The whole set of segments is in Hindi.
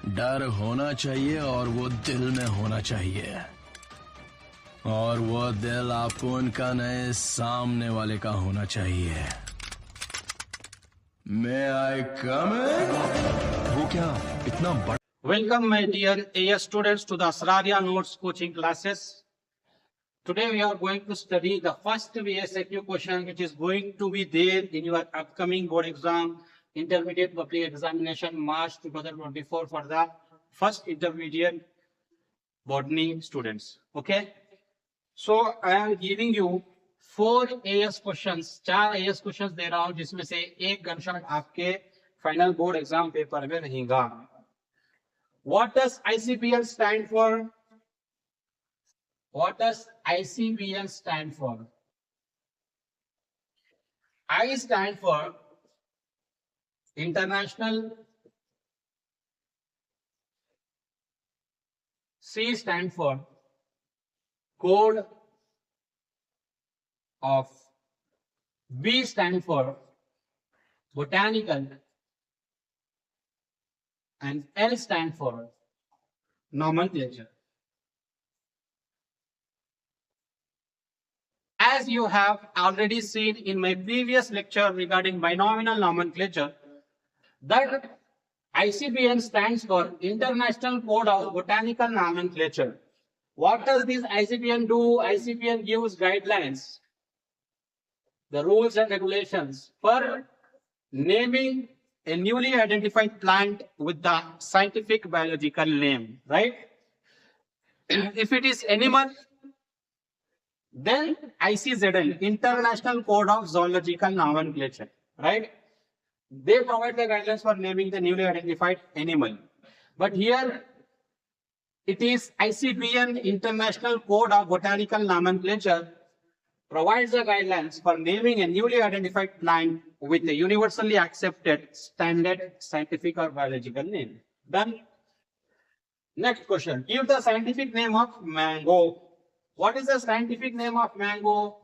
डर होना चाहिए और वो दिल में होना चाहिए, और वो दिल आपको उनका नए सामने वाले का होना चाहिए। May I come in? वो क्या इतना बड़ा? Welcome, my dear AS students, to the Asraria Notes coaching classes. Today we are going to study the first VSQ question, which is going to be there in your upcoming board exam, intermediate public examination, March 2024, for the first intermediate botany students. Okay. So I am giving you 4 AS questions, 4 AS questions दे रहा हूं, जिसमें से एक गनशॉट आपके फाइनल बोर्ड एग्जाम पेपर में रहेगा. What does ICPL stand for? What does ICPL stand for? I stand for International, C stand for Code of, B stand for Botanical, and L stand for Nomenclature. As you have already seen in my previous lecture regarding binomial nomenclature, that ICBN stands for International Code of Botanical Nomenclature. What does this ICBN do? ICBN gives guidelines, the rules and regulations for naming a newly identified plant with the scientific biological name, right? If it is animal, then ICZN, International Code of Zoological Nomenclature, right? They provide the guidelines for naming the newly identified animal. But here it is ICBN, International Code of Botanical Nomenclature, provides the guidelines for naming a newly identified plant with a universally accepted standard scientific or biological name. Done. Next question. Give the scientific name of mango. What is the scientific name of mango?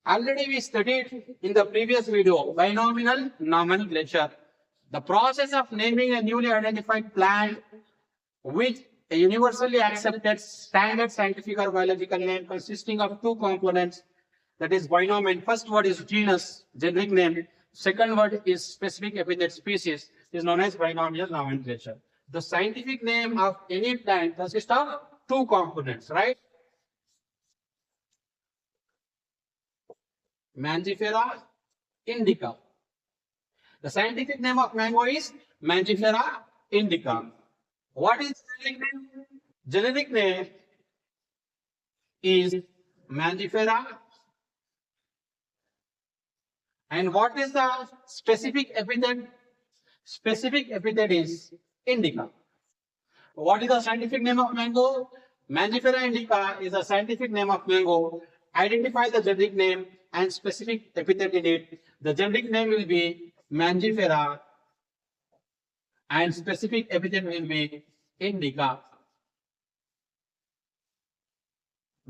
Already we studied in the previous video, binomial nomenclature. The process of naming a newly identified plant with a universally accepted standard scientific or biological name consisting of 2 components, that is binomial. First word is genus, generic name. Second word is specific epithet, species, is known as binomial nomenclature. The scientific name of any plant consists of 2 components, right? Mangifera indica. The scientific name of mango is Mangifera indica. What is generic name? Generic name is Mangifera. And what is the specific epithet? Specific epithet is indica. What is the scientific name of mango? Mangifera indica is the scientific name of mango. Identify the generic name and specific epithet in it. The generic name will be Mangifera and specific epithet will be indica.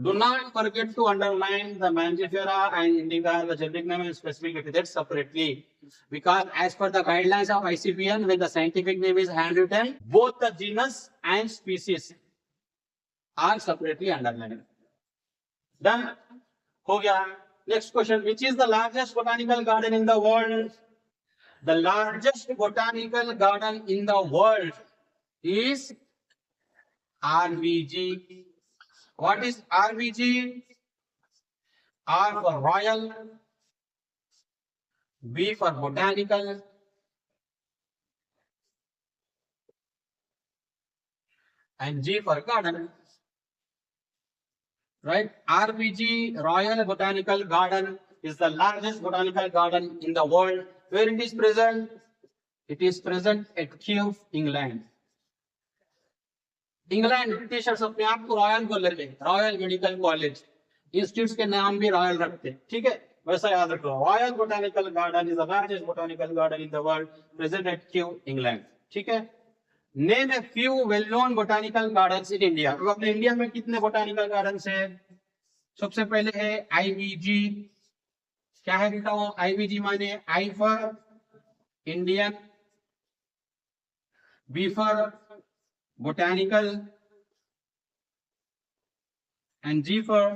Do not forget to underline the Mangifera and indica, the generic name and specific epithet separately, because as per the guidelines of ICBN, when the scientific name is handwritten, both the genus and species are separately underlined. Done. Ho gaya. Next question. Which is the largest botanical garden in the world? The largest botanical garden in the world is RBG. What is RBG? R for Royal, B for Botanical, and G for Garden. Right? RBG, Royal Botanical Garden, is the largest botanical garden in the world. Where it is present? It is present at Kew, England. England Britishers अपने आप को रॉयल को लेते हैं, रॉयल मेडिकल कॉलेज, इंस्टीट्यूट्स के नाम भी रॉयल रखते हैं, ठीक है, वैसा याद रखो. Royal botanical garden is the largest botanical garden in the world, present at Q, England. ठीक है. Name a few well known botanical gardens in India. तो अपने इंडिया में कितने बोटानिकल गार्डन्स है? सबसे पहले है आईवीजी. क्या है बेटा वो आईवीजी? माने I for Indian, B for botanical, and G for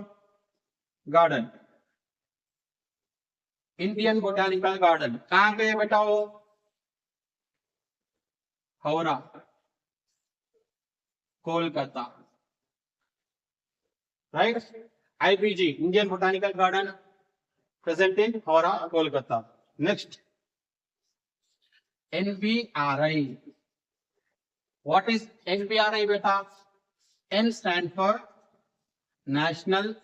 garden. Indian botanical garden कहाँ पे है बेटा वो? Howrah, Kolkata, right. IBG, Indian botanical garden, present in Howrah, Kolkata. Next, NBRI. What is NBRI बेटा? N stand for national,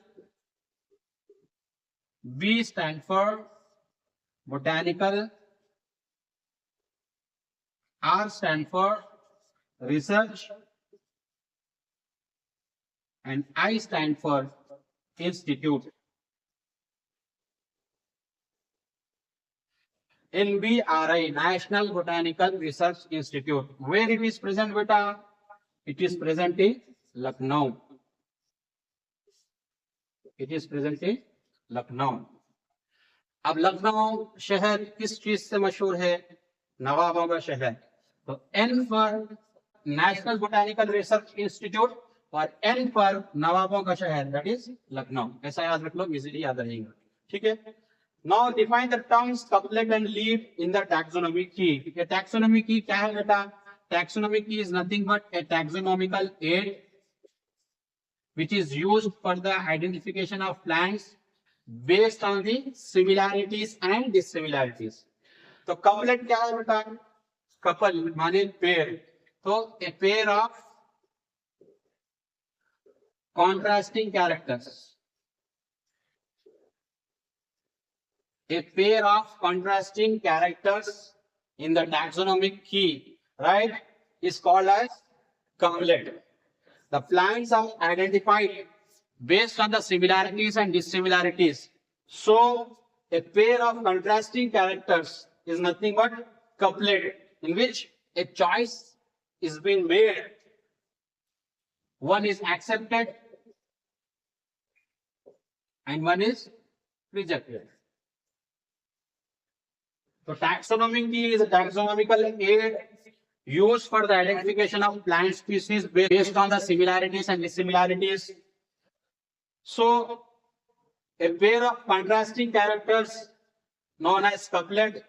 B stand for botanical, R stand for research, and I stand for institute. NBRI, National Botanical Research Institute. Where it is present beta? It is present in Lucknow. It is present in Lucknow. अब लखनऊ शहर किस चीज से मशहूर है? नवाबों का शहर. तो N for national botanical research institute और N फॉर नवाबों का शहर, दैट इज लखनऊ. ऐसा याद रख लो, इजीली याद रहेगा. ठीक है. Now define the terms couplet and lead in the taxonomy key. Taxonomy key क्या है बेटा? Taxonomy key is nothing but a taxonomical aid which is used for the identification of plants based on the similarities and dissimilarities. तो कपलेट क्या है बेटा? कपल माने पेयर. तो a pair of contrasting characters, a pair of contrasting characters in the taxonomic key, right, is called as couplet. The plants are identified based on the similarities and dissimilarities. So, a pair of contrasting characters is nothing but couplet, in which a choice is being made. One is accepted and one is rejected. So, taxonomy key is a taxonomical aid used for the identification of plant species based on the similarities and dissimilarities. So, a pair of contrasting characters known as couplet,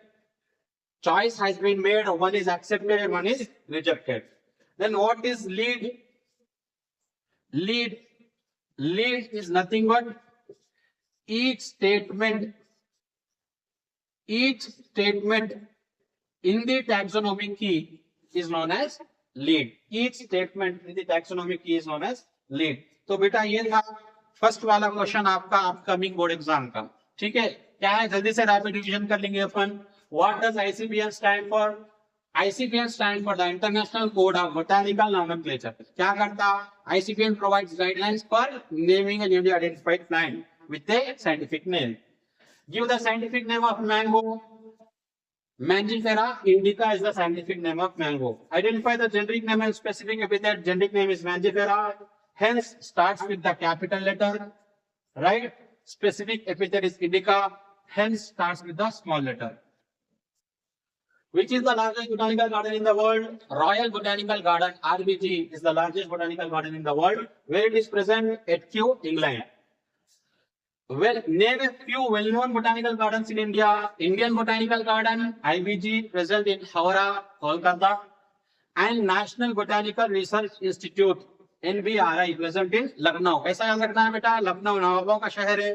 choice has been made, one is accepted and one is rejected. Then what is lead? Lead is nothing but each statement in the taxonomic key is known as lead. Each statement in the taxonomic key is known as lead. तो बेटा ये था फर्स्ट वाला क्वेश्चन आपका अपकमिंग बोर्ड एग्जाम का. ठीक है, क्या है, जल्दी से रैपिड रिवीजन कर लेंगे अपन. What does ICBN stand for? ICBN stand for the international code of botanical nomenclature. क्या करता? ICBN provides guidelines for naming a newly identified plant with a scientific name. Give the scientific name of mango. Mangifera indica is the scientific name of mango. Identify the generic name and specific epithet. Generic name is Mangifera, hence starts with the capital letter, right? Specific epithet is indica, hence starts with the small letter. Which is the largest botanical garden in the world? Royal Botanical Garden, RBG, is the largest botanical garden in the world, where it is present at Kew, England. Well, name a few well-known botanical gardens in India. Indian Botanical Garden, IBG, present in Howrah, Kolkata, and National Botanical Research Institute, NBRI, present in Lucknow. ऐसा याद रखना है बेटा, लखनऊ नवाबों का शहर है.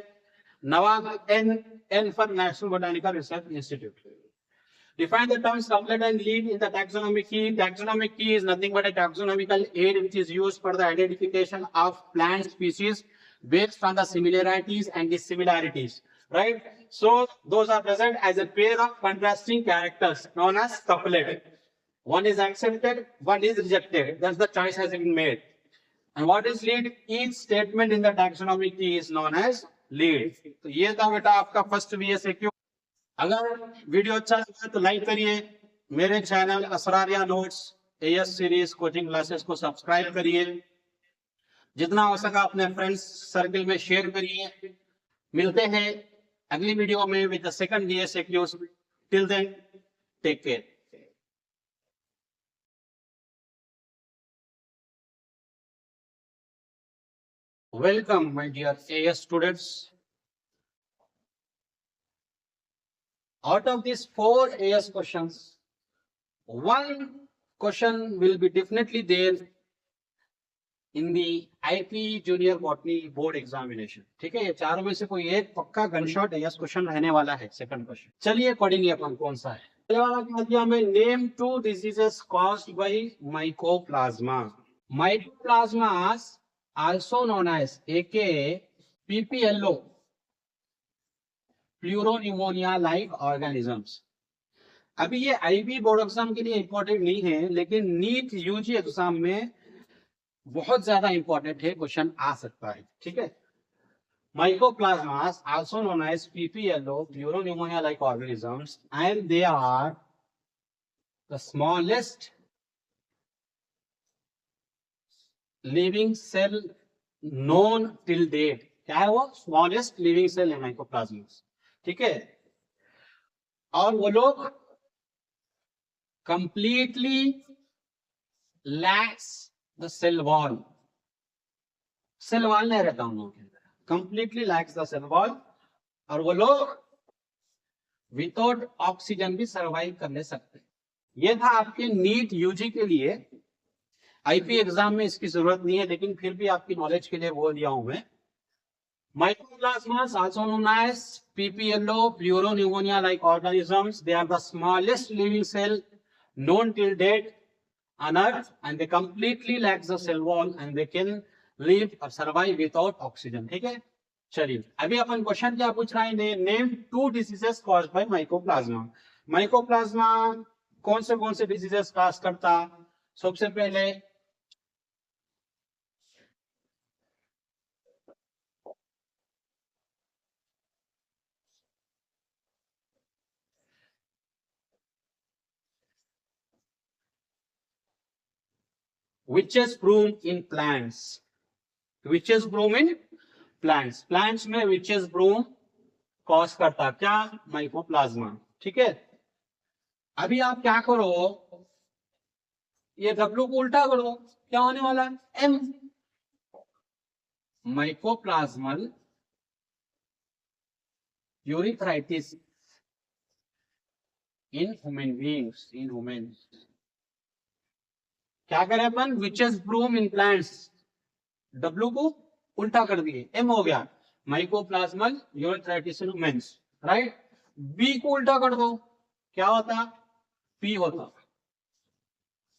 नवाब N for National Botanical Research Institute. Define the terms couplet and lead in the taxonomic key. Taxonomic key is nothing but a taxonomical aid which is used for the identification of plant species based on the similarities and dissimilarities, right? So those are present as a pair of contrasting characters known as couplet. One is accepted, one is rejected. That's the choice has been made. And what is lead? Each statement in the taxonomic key is known as lead. तो ये था बेटा आपका फर्स्ट VSAQ. अगर वीडियो अच्छा लगा तो लाइक करिए. मेरे channel Asraria notes AS series coaching classes को सब्सक्राइब करिए. जितना हो सका अपने फ्रेंड्स सर्कल में शेयर करिए. मिलते हैं अगली वीडियो में with the second VSAQ. Till then take care. Welcome, my dear AS students. Out of these 4 AS questions, one question will be definitely there in the IP Junior Botany Board Examination. ठीक है, ये चारों में से कोई एक पक्का गनशॉट AS क्वेश्चन रहने वाला है. सेकंड क्वेश्चन चलिए पढ़ेंगे अपन कौन सा है. पहले वाला क्या दिया हमें, name 2 diseases caused by mycoplasma. Mycoplasmas, also known as aka PPLO, pleuropneumonia like organisms. अभी ये आईबी बोर्ड एग्जाम के लिए इंपॉर्टेंट नहीं है, लेकिन नीट यूजी एग्जाम में बहुत ज्यादा इंपॉर्टेंट है, क्वेश्चन आ सकता है. ठीक है, Mycoplasmas, also known as PPLO, pleuropneumonia like organisms, and they are the smallest living cell known till date. क्या है वो? स्मॉलेस्ट लिविंग सेल है माइकोप्लाज्मास. ठीक है, और वो लोग completely lacks the cell wall. Cell wall नहीं रहता उन लोगों के अंदर, completely lacks the cell wall, और वो लोग विदाउट ऑक्सीजन भी सर्वाइव कर ले सकते. ये था आपके नीट यूजी के लिए. आईपी एग्जाम में इसकी जरूरत नहीं है, लेकिन फिर भी आपकी नॉलेज के लिए बोल दिया हूं मैं. Mycoplasmas, also known as PPLO, pleuropneumonia like organisms, they are the smallest living cell known till date on earth, and they completely lack the cell wall and they can live or survive without oxygen. ठीक है, चलिए अभी अपन क्वेश्चन क्या पूछ रहे हैं, name 2 diseases caused by mycoplasma. Mycoplasma कौन से डिजीजेस कॉज करता? सबसे पहले witch's broom in plants. witch's broom in plants. plants में witch's broom कॉज करता क्या? माइकोप्लाज्मा. ठीक है, अभी आप क्या करो, ये W को उल्टा करो, क्या होने वाला है? M. Mycoplasmal urethritis in human beings. In humans क्या करें अपन? Witches broom in plants, W को उल्टा कर दिए, M हो गया mycoplasmal urethritis in humans. Right, B को उल्टा कर दो, क्या होता? P होता.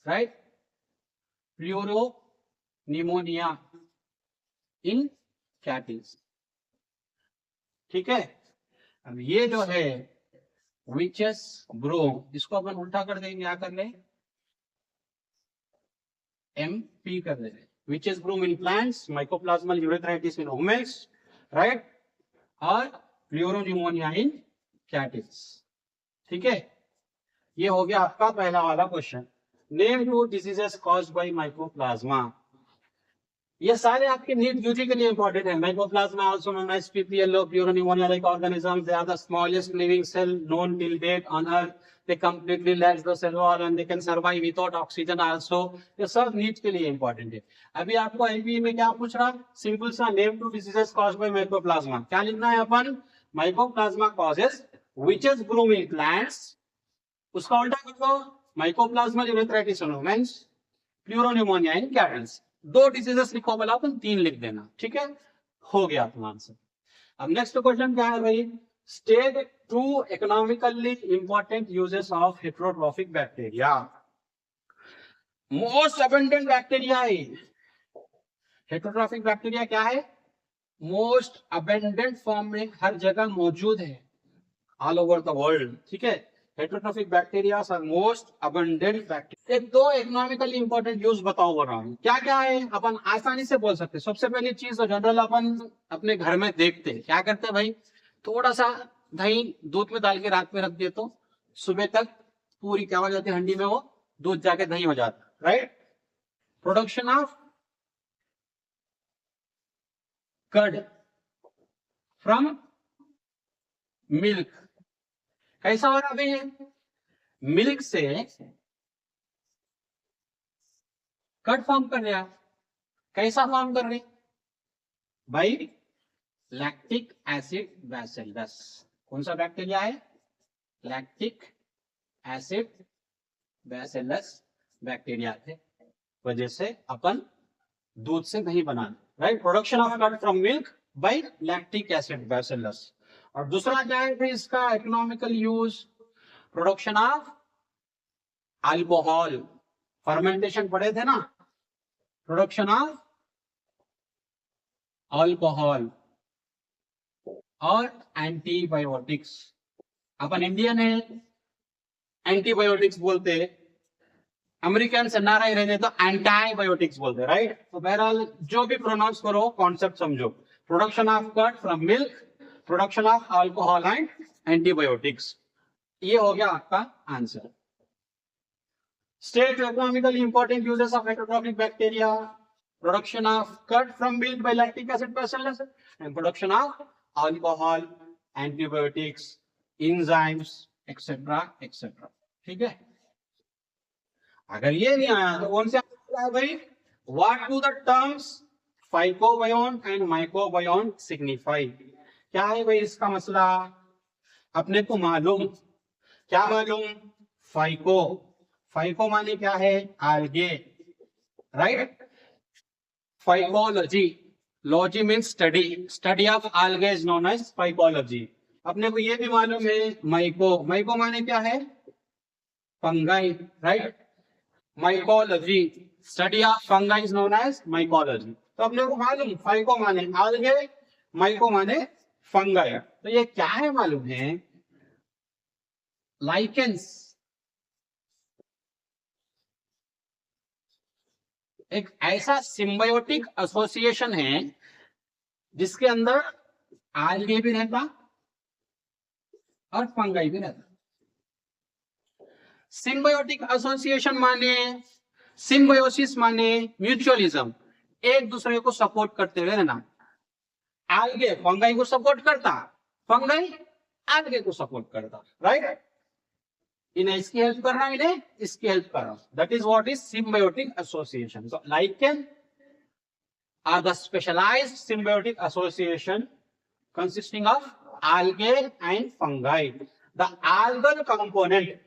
Right, pleuropneumonia in cattles. ठीक है, अब ये जो है विचेस ब्रूम, इसको अपन उल्टा कर देंगे, क्या कर ले? MP कर देंगे. Witches broom in plants, mycoplasmal urethritis in humans, right, और प्लूरोनिमोनिया इन कैटल्स. ठीक है, ये हो गया आपका पहला वाला question. Name 2 diseases caused by mycoplasma. ये सारे आपके नीट यूजी के लिए इंपॉर्टेंट है. Mycoplasma, also known as PPLO, pleuropneumonia like organisms, they are the smallest living cell known till date on earth. They completely lack the cell wall and they can survive without oxygen also. ये सब नीट के लिए इंपॉर्टेंट है. अभी आपको आईपी में क्या पूछ रहा? सिंपल सा, name 2 diseases caused by mycoplasma. क्या लिखना है अपन? Mycoplasma causes witches broom in plants, उसका उल्टा कर दो, mycoplasmal urethritis in humans, pleuropneumonia in cattles. 2 diseases लिखो, बोला अपन 3 लिख देना. ठीक है, हो गया अपना आंसर. अब नेक्स्ट क्वेश्चन क्या है भाई? State 2 economically important uses of heterotrophic bacteria. Most abundant bacteria है हेटेरोट्रॉफिक बैक्टीरिया. क्या है? मोस्ट अबंडेंट फॉर्म में हर जगह मौजूद है, ऑल ओवर द वर्ल्ड. ठीक है, heterotrophic bacteria are most abundant bacteria. एक 2 इकोनॉमिकली इंपॉर्टेंट यूज बताओ बोल रहा हूं. क्या क्या है अपन आसानी से बोल सकते हैं. सबसे पहली चीज जनरल अपन अपने घर में देखते हैं, क्या करते हैं भाई? थोड़ा सा दही दूध में डाल के रात में रख दिए तो सुबह तक पूरी क्या हो जाती है हंडी में, वो दूध जाके दही हो जाता. Right, production of curd from milk. कैसा हो रहा है? मिल्क से कर्ड फॉर्म कर रहा. कैसा फॉर्म कर रहे? By lactic acid bacillus. कौन सा बैक्टीरिया है? लैक्टिक एसिड बैसिलस बैक्टीरिया के वजह से अपन दूध से नहीं बनाना, right. Production of curd from milk by lactic acid bacillus. और दूसरा क्या है फिर इसका economical use? Production of alcohol. Fermentation पढ़े थे ना, प्रोडक्शन ऑफ अल्कोहल और एंटीबायोटिक्स। अपन इंडियन है, एंटीबायोटिक्स बोलते हैं, अमेरिकन एनआरआई रहते तो एंटीबायोटिक्स बोलते हैं, राइट। तो बहरहाल जो भी प्रोनाउंस करो कॉन्सेप्ट समझो। Production of curd from milk, production of alcohol and antibiotics, ये हो गया आपका answer. State economically important uses of heterotrophic bacteria, production of curd from milk by lactic acid bacillus, and production of alcohol, antibiotics, enzymes, etc. etc. ठीक है। अगर ये नहीं आया तो कौन से आया भाई? What do the terms phycobion and mycobion signify? क्या है भाई इसका मसला? अपने को मालूम, क्या मालूम? फाइको। फाइको माने क्या है? Algae, right. Phycology, logy means study, study of algae is known as phycology. अपने को ये भी मालूम है माइको, माइको माने क्या है? Fungi, right. Mycology, study of fungi is known as mycology. तो अपने को मालूम फाइको माने आल्गे, माइको माने फंगाई। तो ये क्या है मालूम है? लाइकेंस, एक ऐसा सिम्बायोटिक एसोसिएशन है जिसके अंदर आल्गे भी रहता और फंगाई भी रहता। सिम्बायोटिक एसोसिएशन माने, सिम्बायोसिस माने म्यूचुअलिज्म, एक दूसरे को सपोर्ट करते हुए रहना। आल्गे फंगाई को सपोर्ट करता, फंगाई आल्गे को सपोर्ट करता, राइट। इन्हें इसकी हेल्प कर रहा हूं, इन्हें इसकी हेल्प कर रहा हूं। That is what is symbiotic association. So lichen are the specialised symbiotic association consisting of algae and fungi. The algal component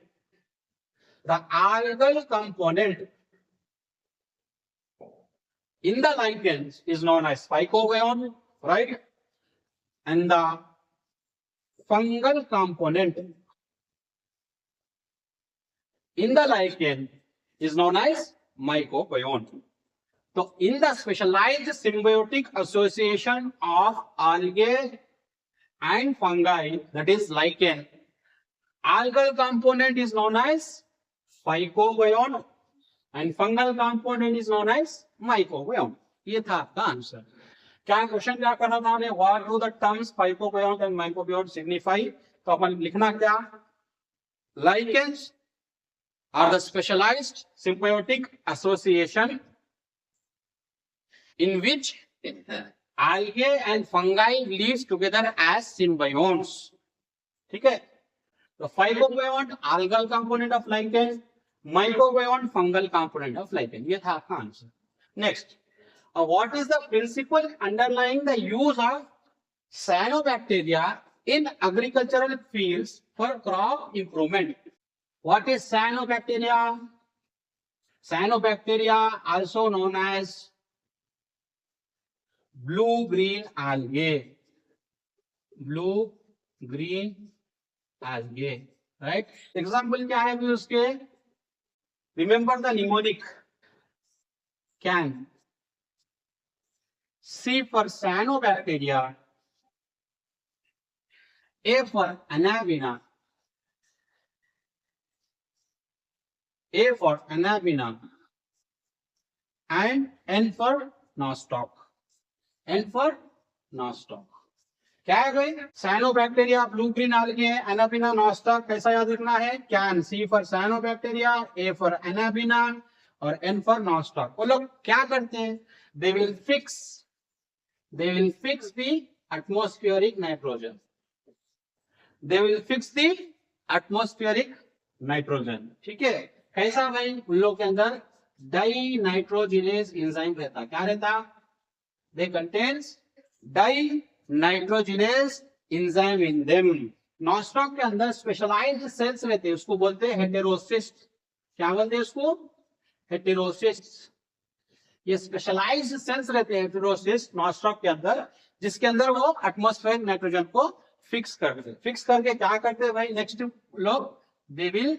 in the lichens is known as phycobion, right? And the fungal component in the lichen is known as mycobion. So in the specialized symbiotic association of algae and fungi, that is lichen, algal component is known as phycobion and fungal component is known as mycobion. ये था आपका आंसर। क्या क्वेश्चन क्या करना था हमें? What do the terms phycobion and mycobion signify? तो अपन लिखना क्या? Lichens are the specialized symbiotic association in which algae and fungi live together as symbionts. ठीक है। तो phycobion algal component of lichen, mycobion fungal component of lichen. ये था आपका answer. Next, what is the principle underlying the use of cyanobacteria in agricultural fields for crop improvement? What is cyanobacteria? Cyanobacteria, also known as blue-green algae. Blue-green algae, right? Example क्या है भी उसके? Remember the mnemonic. Can. C for cyanobacteria. A for anabina. A for anabina. And N for nostoc. N for nostoc. क्या है भाई? Cyanobacteria, blue green algae, anabaena, nostoc. कैसा याद रखना है? Can. C for cyanobacteria, A for anabaena और एन फॉर नॉस्टॉक। वो लोग क्या करते हैं? They will fix the atmospheric nitrogen. They will fix the atmospheric nitrogen. ठीक है। कैसा भाई? उन लोग के अंदर डाई नाइट्रोजिनेज एंजाइम रहता। क्या रहता? They contains dinitrogenase enzyme in them. Nostoc के अंदर स्पेशलाइज्ड सेल्स रहते हैं, उसको बोलते हैं हेटेरोसिस्ट। क्या बोलते हैं उसको? हेटेरोसिस्ट। ये स्पेशलाइज्ड सेल्स रहते हैं हेटेरोसिस्ट नॉस्टॉक के अंदर, जिसके अंदर वो एटमॉस्फेरिक नाइट्रोजन को फिक्स करते, फिक्स करके क्या करते हैं भाई नेक्स्ट लोग, दे will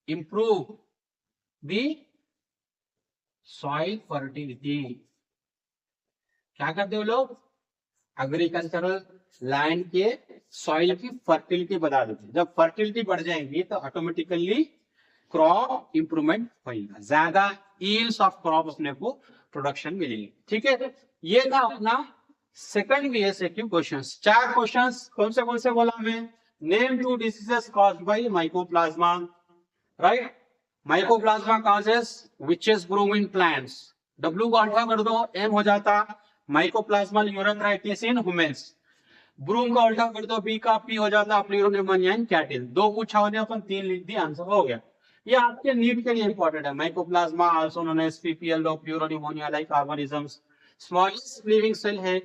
improve the soil fertility. क्या करते हो लोग? एग्रीकल्चरल लैंड के सॉइल की फर्टिलिटी बढ़ा देते हैं। जब फर्टिलिटी बढ़ जाएगी तो ऑटोमेटिकली क्रॉप इंप्रूवमेंट होगा, ज्यादा ईल्ड्स ऑफ क्रॉप अपने को प्रोडक्शन मिलेगी। ठीक है, ये था अपना सेकंड बीएसक्यू क्वेश्चंस। 4 क्वेश्चंस कौन से बोला हमें? Name 2 diseases caused by mycoplasma, right? Mycoplasma causes witches broom in plants. W को अल्फा कर दो, एम हो जाता mycoplasma urethritis in humans. Broom का उल्टा कर दो, बी का पी हो जाता प्लूरोनिमोनिया इन कैटिल। 2 पूछा होने अपन 3 लिख दिए, आंसर हो गया। ये आपके नीड के लिए इंपॉर्टेंट है। Mycoplasma also known as PPL pleuropneumonia like organisms, smallest living cell है,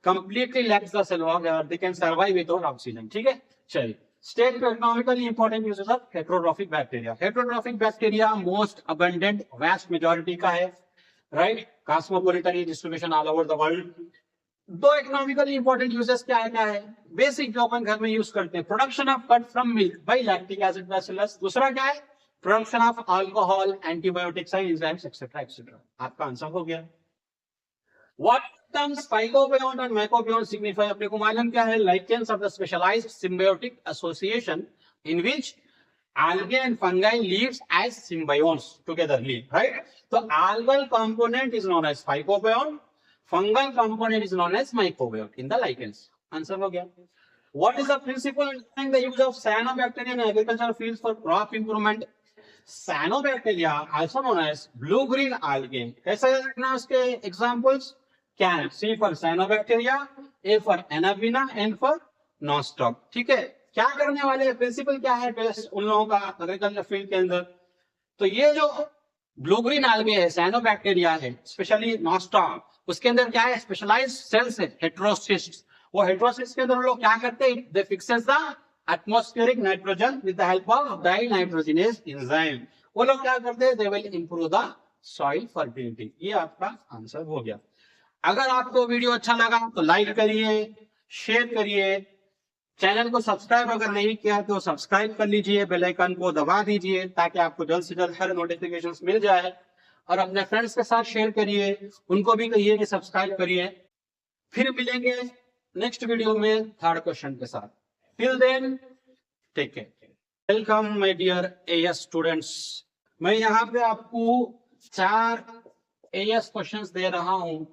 completely lacks the cell wall, they can survive without oxygen. ठीक है, चलिए state economically important uses of heterotrophic bacteria. Heterotrophic bacteria most abundant vast majority का है, राइट? Cosmopolitan distribution all over the world. 2 economically important uses क्या है? बेसिक जो अपन घर में यूज करते हैं, production of curd from milk by lactic acid bacillus. दूसरा क्या है? Production of alcohol, antibiotics, enzymes etcetera etcetera. आपका आंसर हो गया। What terms phycobiont and mycobiont signify? अपने को मालूम क्या है? Lichens of the specialized symbiotic association in which algae and fungi lives as symbionts together live, right? So algal component is known as phycobiont, fungal component is known as mycobiont in the lichens. Answer हो गया। What is the principle behind the use of cyanobacteria in agricultural fields for crop improvement? Cyanobacteria, also known as blue-green algae. कैसे रखना उसके examples? Can. C for cyanobacteria, A for anabina, N for nostoc. ठीक है, क्या करने वाले? प्रिंसिपल क्या है उन लोगों का एग्रीकल्चर फील्ड के अंदर? तो ये जो ब्लू ग्रीन algae है, cyanobacteria है, स्पेशली nostoc, उसके अंदर क्या है? स्पेशलाइज्ड सेल्स है, हेटेरोसिस्ट। वो हेटेरोसिस्ट के अंदर लोग क्या करते हैं? They fixes the atmospheric nitrogen with the help of dinitrogenase enzyme. वो लोग क्या करते हैं? They will improve the soil fertility. ये आपका आंसर हो गया। अगर आपको वीडियो अच्छा लगा तो लाइक करिए, शेयर करिए, चैनल को सब्सक्राइब अगर नहीं किया तो सब्सक्राइब कर लीजिए, बेल आइकन को दबा दीजिए ताकि आपको जल्द से जल्द हर नोटिफिकेशंस मिल जाए। और अपने फ्रेंड्स के साथ शेयर करिए, उनको भी कहिए कि सब्सक्राइब करिए। फिर मिलेंगे नेक्स्ट वीडियो में 3rd क्वेश्चन के साथ। Till then take care. Welcome my dear AS students. मैं यहाँ पे आपको 4 एएस क्वेश्चंस दे रहा हूँ।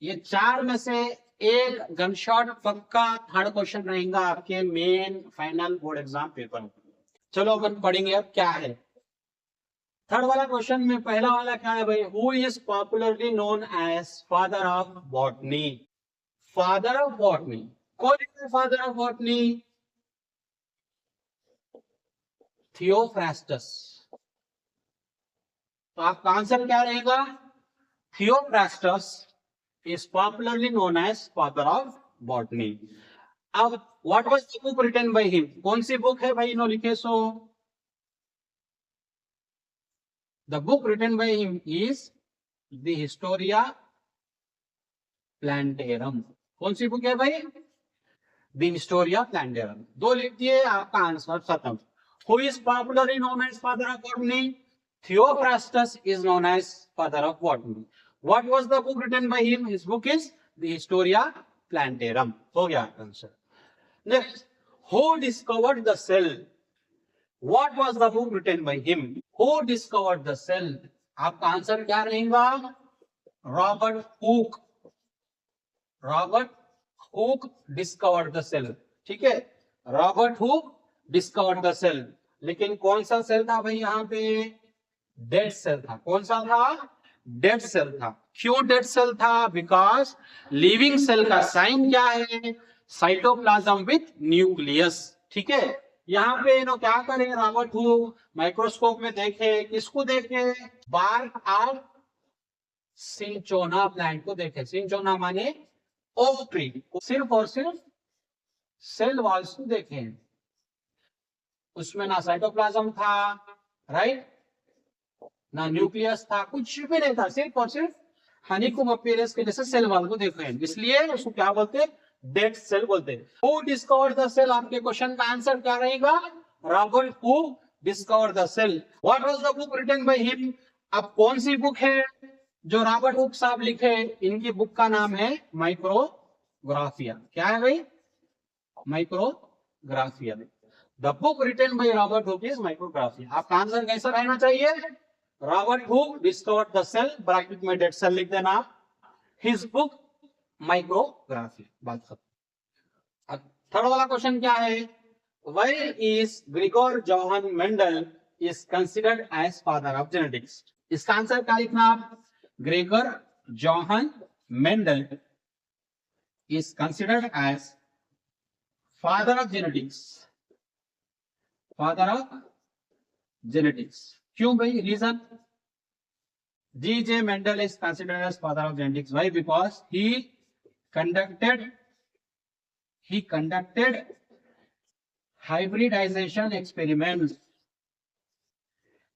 ये 4 में से एक गनशॉट पक्का 3rd क्वेश्चन रहेगा आपके main final board exam paper. चलो अपन पढ़ेंगे अब क्या है 3rd वाला क्वेश्चन में। पहला वाला क्या है भाई? Who is popularly known as father of botany? Father of botany कौन है? Father of botany Theophrastus. तो आपका आंसर क्या रहेगा? Theophrastus is popularly known as father of botany. अब what was the book written by him? कौन सी बुक है भाई? नो लिखे सो। The book written by him is the Historia Plantarum. कौन सी बुक है भाई? The Historia Plantarum। 2 लिख दिए, आपका आंसर खत्म। Who is popularly known as father of botany? Theophrastus is known as father of botany. What was the book written by him? His book is the Historia Plantarum. हो गया answer. Next, who discovered the cell? What was the book written by him? Who discovered the cell? आपका आंसर क्या रहेगा? Robert hook. Robert Hooke discovered the cell. ठीक है, Robert Hooke discovered the cell. लेकिन कौन सा सेल था भाई? यहाँ पे डेड सेल था। कौन सा था? डेड सेल था। क्यों डेड सेल था? बिकॉज लिविंग सेल का साइन क्या है? Cytoplasm with nucleus. ठीक है, यहाँ पे नो क्या करें? रॉबर्ट हुक माइक्रोस्कोप में देखे, किसको देखे? बार्क ऑफ सिंचोना प्लांट को देखें। सिंचोना माने ओक ट्री। सिर्फ और सिर्फ सेल वॉल्स को देखें, उसमें ना साइटोप्लाज्म था, राइट, ना न्यूक्लियस था, कुछ भी नहीं था, सिर्फ और सिर्फ हनीकॉम अपीयरेंस के जैसे सेल वॉल को देख रहे हैं, इसलिए उसको क्या बोलते हैं, डेड सेल बोलते हैं। हु डिस्कवर द सेल, आपके क्वेश्चन का आंसर क्या रहेगा, Robert Hooke discover the cell. What was the book written by him, अब कौन सी बुक है जो रॉबर्ट हुक साहब लिखे, इनकी बुक का नाम है माइक्रोग्राफिया। क्या है भाई, micrographia. The book written by Robert Hooke is micrographia. आपका आंसर कैसा रहना चाहिए, Robert Hooke discovered the cell, bracket में डेड सेल लिख देना, हिज बुक माइक्रोग्राफी, बात खत्म। थर्ड वाला क्वेश्चन क्या है, why is Gregor Johann Mendel is considered as father of genetics. इसका आंसर क्या लिखना आप, Gregor Johann Mendel is considered as father of genetics, father of genetics. क्यों भाई, reason, G.J. Mendel is considered as father of genetics. Why? Because he conducted hybridization experiments.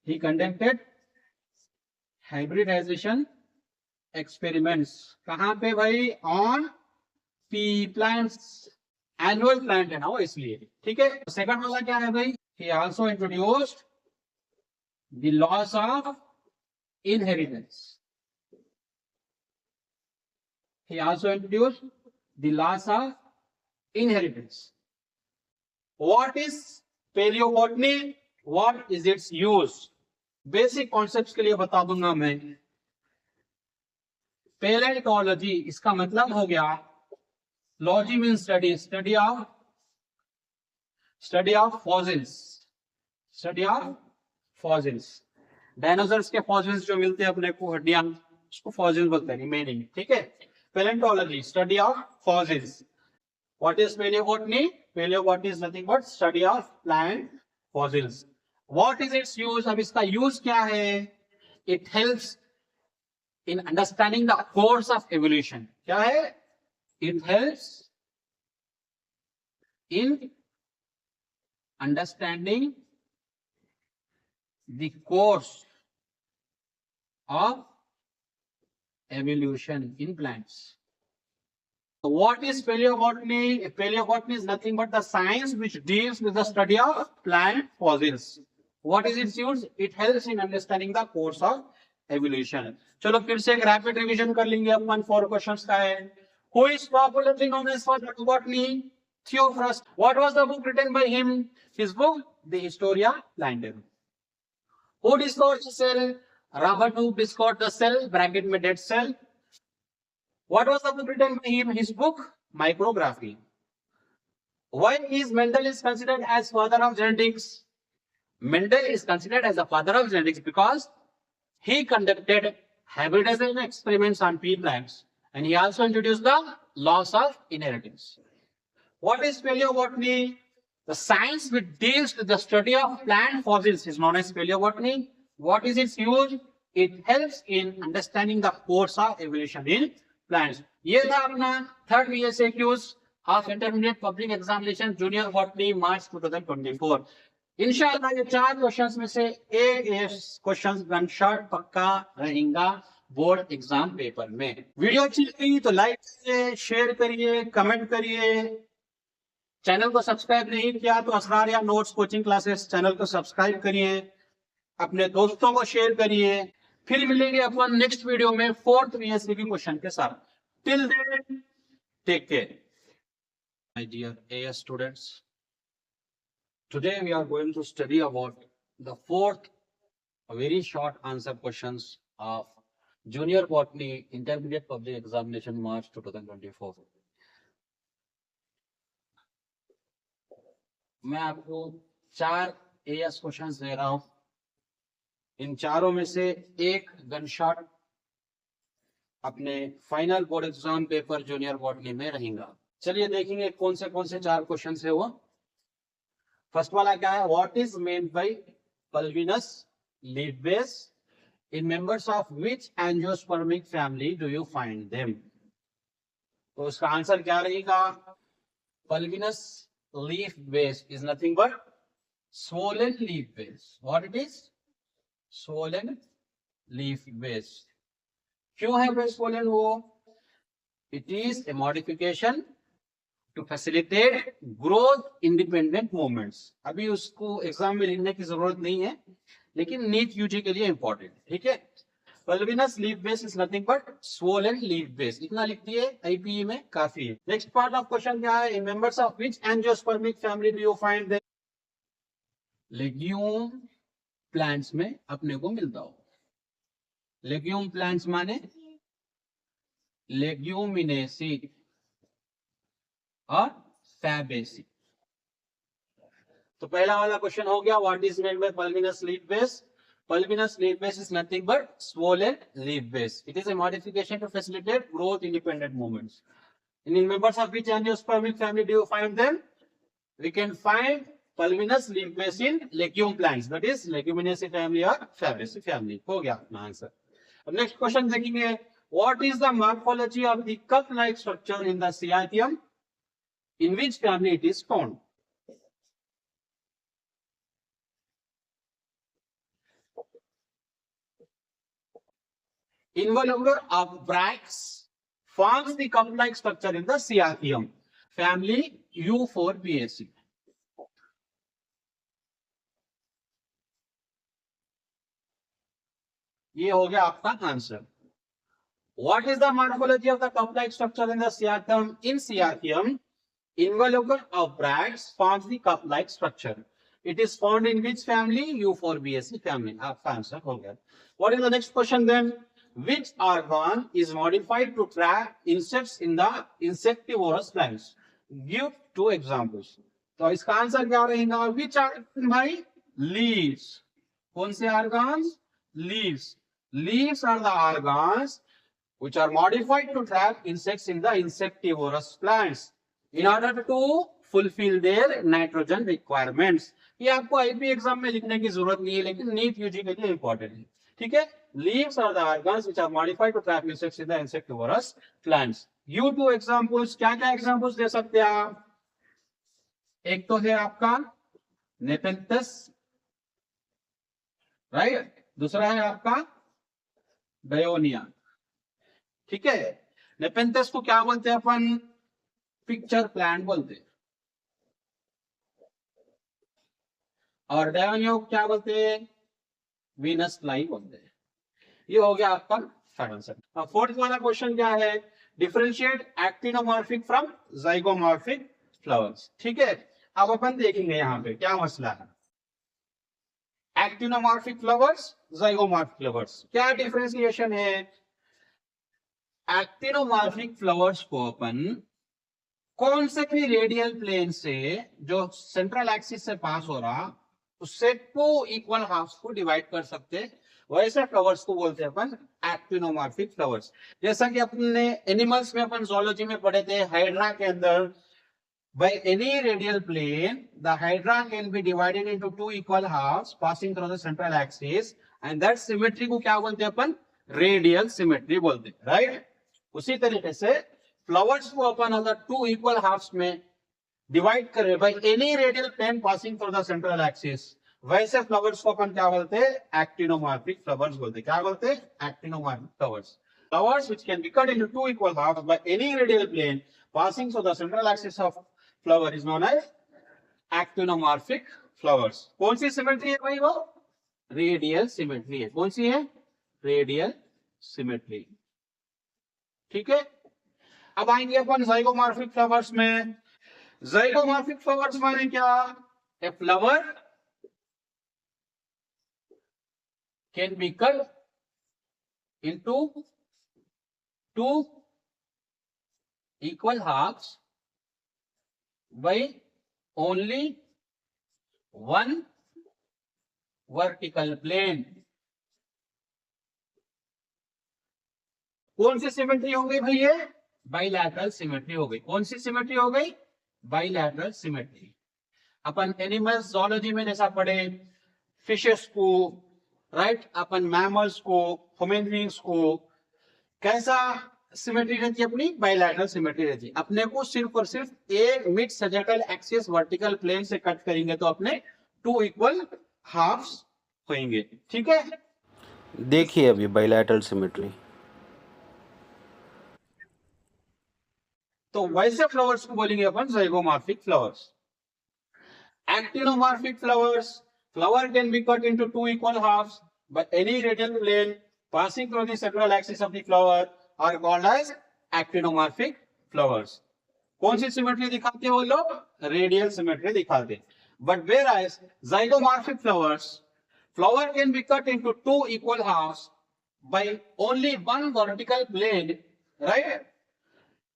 He conducted hybridization experiments. कहाँ पे भाई, on pea plants, annual plant है ना वो, इसलिए, ठीक है। सेकंड वाला क्या है भाई, he also introduced the laws of inheritance. He also introduced the laws of inheritance. What is paleobotany? What is its use? Basic concepts के लिए बता दूंगा मैं। Paleontology इसका मतलब हो गया, logy mean study, study of fossils, study of fossils. Dinosaurs के फॉसिल्स जो मिलते हैं अपने को, हड्डियां, उसको फॉसिल बोलते हैं, रिमेनिंग, ठीक है। Palaeontology, study of fossils. What is palaeobotany, palaeobotany is nothing but study of plant fossils. What is it's use, अब इसका यूज क्या है, it helps in understanding the course of evolution. क्या है, it helps in understanding the course of evolution in plants. So what is paleobotany? Paleobotany is nothing but the science which deals with the study of plant fossils. What is its use? It helps in understanding the course of evolution. चलो फिर से एक रैपिड रिवीजन कर लेंगे अपन, 4 क्वेश्चंस का है। Who is popularly known as father of botany? Theophorus. What was the book written by him? His book, The Historia Plantarum. Who discovered the cell? Robert Hooke discovered the cell, bracket में dead cell. What was the book written by him? His book, Micrography. Why is Mendel is considered as father of genetics? Mendel is considered as the father of genetics because he conducted hybridization experiments on pea plants, and he also introduced the laws of inheritance. What is paleobotany? The science which deals with the study of plant fossils is known as paleobotany. What is its use? It helps in understanding the course of evolution in plants. ये था अपना third VSAQs of intermediate public examination junior botany March 2024. इंशाल्लाह ये 4 क्वेश्चंस में से एक क्वेश्चन गन शॉट पक्का रहेगा बोर्ड एग्जाम पेपर में। वीडियो अच्छी लगी तो लाइक करिए, शेयर करिए, कमेंट करिए। चैनल को सब्सक्राइब नहीं किया तो असरार या नोट्स कोचिंग क्लासेस चैनल को सब्सक्राइब करिए, अपने दोस्तों को शेयर करिए। फिर मिलेंगे अपन नेक्स्ट वीडियो में 4th VSA के क्वेश्चन के साथ। Till then take care my dear AS students. Today we are going to study about the 4th very short answer questions of junior botany intermediate public examination March 2024। मैं आपको 4 AS क्वेश्चंस दे रहा हूं, इन चारों में से एक गन शॉट अपने final board exam paper junior botany में रहेगा। चलिए देखेंगे कौन से 4 क्वेश्चन है वो। फर्स्ट वाला क्या है, what is meant by pulvinus leaf base in members of which angiospermic family do you find them? तो उसका आंसर क्या रहेगा? Pulvinous leaf base is nothing but swollen leaf base. What it is? Swollen leaf base. क्यों है base swollen वो? It is a modification to facilitate growth independent movements. अभी उसको एग्जाम में लिखने की जरूरत नहीं है, लेकिन नीट यूजी के लिए इंपॉर्टेंट, ठीक है. Pulvinous leaf base is nothing but swollen leaf base. इतना लिख दिए, आईपीई में काफी है. नेक्स्ट पार्ट ऑफ क्वेश्चन क्या है? In members of which angiospermic family do you find them? Legume plants में अपने को मिलता हो. लेग्यूम प्लांट्स माने लेग्यूमिनेसी और फैबेसी. तो पहला वाला क्वेश्चन हो गया, what is meant by pulvinus leaf base? Pulvinous leaf base is nothing but swollen leaf base. It is a modification to facilitate growth independent movements. And in members of which angiospermic family do you find them? We can find pulvinous leaf base in legume plants, that is leguminaceae family or fabaceae family. हो गया अपना आंसर. अब नेक्स्ट क्वेश्चन देखेंगे, what is the morphology of the cup-like structure in the Cyathium? In which family it is found? Involucre of bracts forms the cup-like structure in the Cyathium family U4Baceae. ये हो गया आपका answer. What is the morphology of the cup-like structure in the Cyathium? In Cyathium, involucre of bracts forms the cup-like structure. It is found in which family? U4Baceae family. आपका आंसर हो गया. What is the next question then? Which organ is modified to trap insects in the insectivorous plants? Give 2 examples. तो इसका आंसर क्या रहेगा? Which organ भाई? Leaves. कौन से organs? Leaves. Leaves are the organs which are modified to trap insects in the insectivorous plants in order to fulfill their nitrogen requirements. ये आपको आईपी एग्जाम में लिखने की जरूरत नहीं है, लेकिन नीट यूजी के लिए इंपॉर्टेंट है, ठीक है. Leaves are the organs which are modified to trap insects in the insectivorous plants. You 2 examples. क्या क्या examples दे सकते हैं आप? एक तो है आपका नेपेंथस, राइट. दूसरा है आपका डायोनिया, ठीक है. नेपेंथस को क्या बोलते हैं अपन? पिक्चर प्लांट बोलते हैं. और डायोनिया को क्या बोलते हैं? वीनस फ्लाई बोलते हैं. ये हो गया आपका थर्ड आंसर. अब फोर्थ वाला क्वेश्चन क्या है? Differentiate actinomorphic from zygomorphic flowers, ठीक है. अब अपन देखेंगे यहाँ पे क्या मसला है. एक्टिनोमॉर्फिक फ्लावर्स, जाइगोमॉर्फिक फ्लावर्स, क्या डिफरेंशिएशन है? एक्टिनोमॉर्फिक फ्लावर्स को अपन कौन से भी रेडियल प्लेन से जो सेंट्रल एक्सिस से पास हो रहा उससे 2 इक्वल हाफ्स को डिवाइड कर सकते हैं, वैसे फ्लावर्स को बोलते हैं अपन एक्टिनोमॉर्फिक फ्लावर्स. जैसा कि अपने एनिमल्स में अपन ज़ूलॉजी में पढ़े थे, हाइड्रा के अंदर by any radial plane the hydra can be divided into 2 equal halves passing through the central axis and that symmetry को क्या बोलते हैं अपन? रेडियल सिमेट्री बोलते हैं, राइट. उसी तरीके से फ्लावर्स को अपन अगर 2 इक्वल हाफ्स में डिवाइड करें by any radial plane passing through the central axis, वैसे फ्लावर्स को अपन क्या बोलते हैं? एक्टिनोमॉर्फिक फ्लावर्स बोलते हैं. क्या बोलते हैं? Actinomorphic flowers. Flowers which can be cut into 2 equal halves by any radial plane passing through the central axis of flower is known as actinomorphic flowers. कौन सी सिमेट्री है भाई? वो रेडियल सिमेट्री है. कौन सी है? रेडियल सिमेट्री, ठीक है. अब आएंगे अपन जाइगोमॉर्फिक फ्लावर्स में. जाइगोमॉर्फिक फ्लावर्स माने क्या? A flower can be cut into 2 equal halves by only 1 vertical plane. कौन सी सिमेट्री हो गई भाई? ये बाइलैटरल सिमेट्री हो गई. कौन सी सिमेट्री हो गई? Bilateral symmetry. अपन एनिमल्स ज़ूलॉजी में जैसा पढ़े, फिशेस को राइट। अपन मैमल्स को, ह्यूमन बीइंग्स को कैसा सिमेट्री रहती है? अपनी बायलैटरल सिमेट्री रहती है। अपने को सिर्फ और सिर्फ एक मिड सजेटल एक्सिस वर्टिकल प्लेन से कट करेंगे तो अपने टू इक्वल हाफ्स होंगे। ठीक है, देखिए अभी बाइलैटरल सिमेट्री। तो वैसे फ्लावर्स को बोलेंगे अपन zygomorphic flowers. Actinomorphic flowers, flower can be cut into two equal halves by any radial plane passing through the central axis of the flower are called as actinomorphic flowers. कौन सी सिमेट्री दिखाते हैं वो लोग? रेडियल सिमेट्री दिखाते हैं। But whereas zygomorphic flowers, flower can be cut into two equal halves by only one vertical plane, right?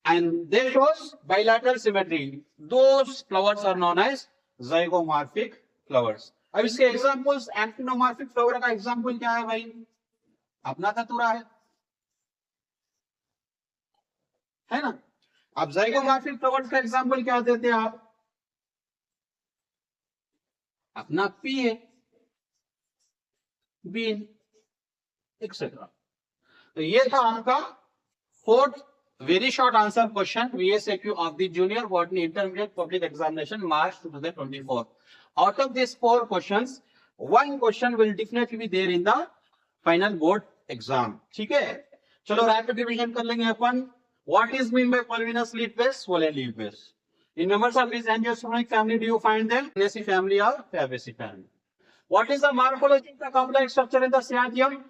And they shows bilateral symmetry. Those flowers are known as zygomorphic flowers. अब इसके एग्जांपल्स, एक्टिनोमॉर्फिक फ्लावर का एग्जांपल क्या है भाई? अपना धतूरा है ना। अब zygomorphic फ्लावर्स का एग्जांपल क्या देते हैं आप? अपना पी है, बीन, एक्सेट्रा। तो ये था आपका fourth very short answer question VSAQ of the Junior Botany Intermediate Public Examination March 2024. Out of these 4 questions, one question will definitely be there in the final board exam. ठीक है, चलो rapid revision कर लेंगे अपन। What is mean by polymorphous leaf base, swollen leaf base? In members of this angiospermic family, do you find them Fabaceae family or Fabaceae family? What is the morphology of the complex structure in the Cyathium?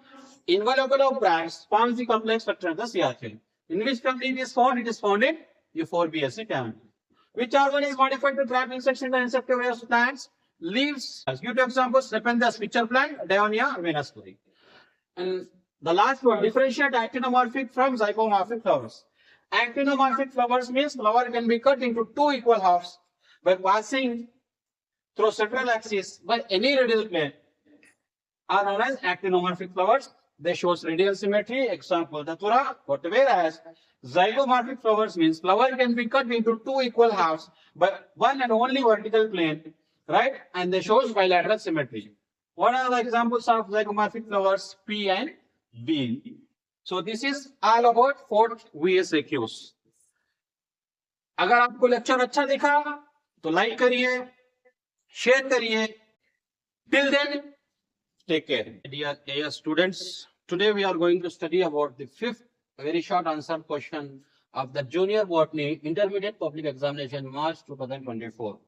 Involucre of bracts forms the complex structure in the Cyathium. In which family it is found? It is found in Euphorbiaceae family. Which organ is modified to trap insects in the insectivore of plants? Leaves. Give two examples: Stephanthus pitcher plant, Dionaea venusflori. And the last one, differentiate actinomorphic from zygomorphic flowers. Actinomorphic flowers means flower can be cut into two equal halves by passing through central axis by any radial plane are known as actinomorphic flowers. They shows radial symmetry, example datura. But whereas zygomorphic flowers means flower can be cut into two equal halves by one and only vertical plane, right? And they shows bilateral symmetry. What are the examples of zygomorphic flowers? P and B. So this is all about 4th VSAQs. अगर आपको लेक्चर अच्छा दिखा तो लाइक करिए, शेयर करिए। Till then, take care. Dear AS students, today we are going to study about the 5th very short answer question of the Junior Botany Intermediate Public Examination March 2024.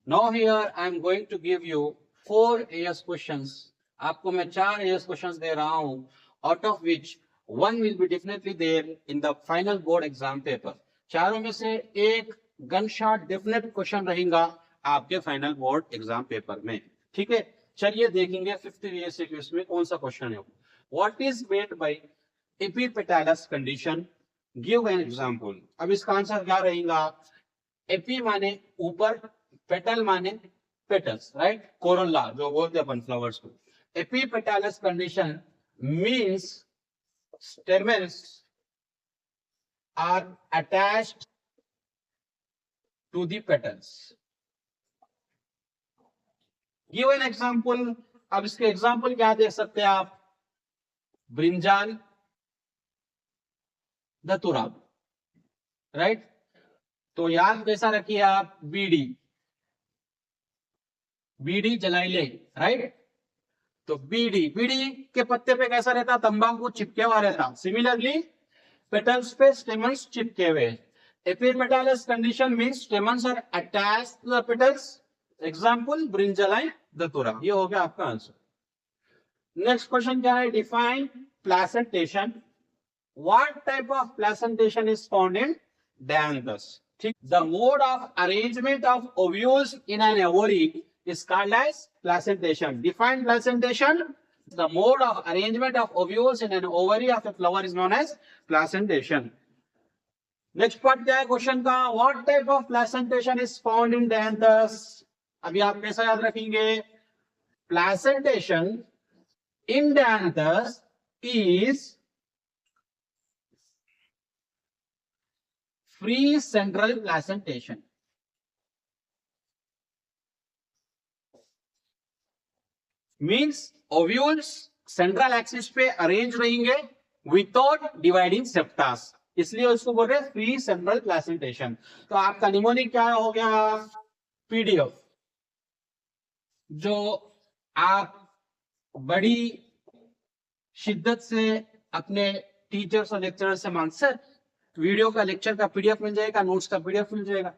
Now here I am going to give you 4 AS questions. आपको मैं 4 AS questions दे रहा हूं, out of which one will be definitely there in the final board exam paper. चारों में से एक गन शॉट डेफिनेट क्वेश्चन रहेगा आपके फाइनल बोर्ड एग्जाम पेपर में। ठीक है, चलिए देखेंगे 5th VSAQ में कौन सा क्वेश्चन है। What is made by epipetalous condition? Give an example. अब इसका आंसर क्या रहेगा? एपी माने ऊपर, पेटल माने पेटल्स, राइट? कोरोला जो बोलते हैं अपन फ्लावर्स को। Epipetalous condition means stamens are attached to the petals. Give an example. अब इसके एग्जाम्पल क्या दे सकते हैं आप? ब्रिंजाल, धतूरा, राइट? तो याद कैसा रखिए आप? बीडी, बीडी जलाइले, राइट? तो बीडी, बीडी के पत्ते पे कैसा रहता? तंबाकू चिपके हुआ रहता। सिमिलरली पेटल्स पे स्टेमन्स चिपके हुए। Epipetalous condition means stamens are attached to the petals. Example brinjal and datura. ये हो गया आपका आंसर। नेक्स्ट क्वेश्चन क्या है? Define placentation. What type of placentation is found in dianthus? ठीक, the mode of arrangement of ovules in an ovary is called as placentation. Define placentation. The mode of arrangement of ovules in an ovary of a flower is known as placentation. Next part क्या है क्वेश्चन का? What type of placentation is found in Dianthus? अभी आप कैसा याद रखेंगे? Placentation in Dianthus is free central placentation. Means ovules central axis पे अरेंज रहेंगे विदाउट डिवाइडिंग सेप्टास, इसलिए उसको बोल रहे हैं फ्री सेंट्रल प्लेसेंटेशन। तो आपका निमोनिक क्या हो गया? पीडीएफ। जो आप बड़ी शिद्दत से अपने टीचर्स और लेक्चरर से मांग, सर वीडियो का लेक्चर का पीडीएफ मिल जाएगा, नोट्स का पीडीएफ मिल जाएगा,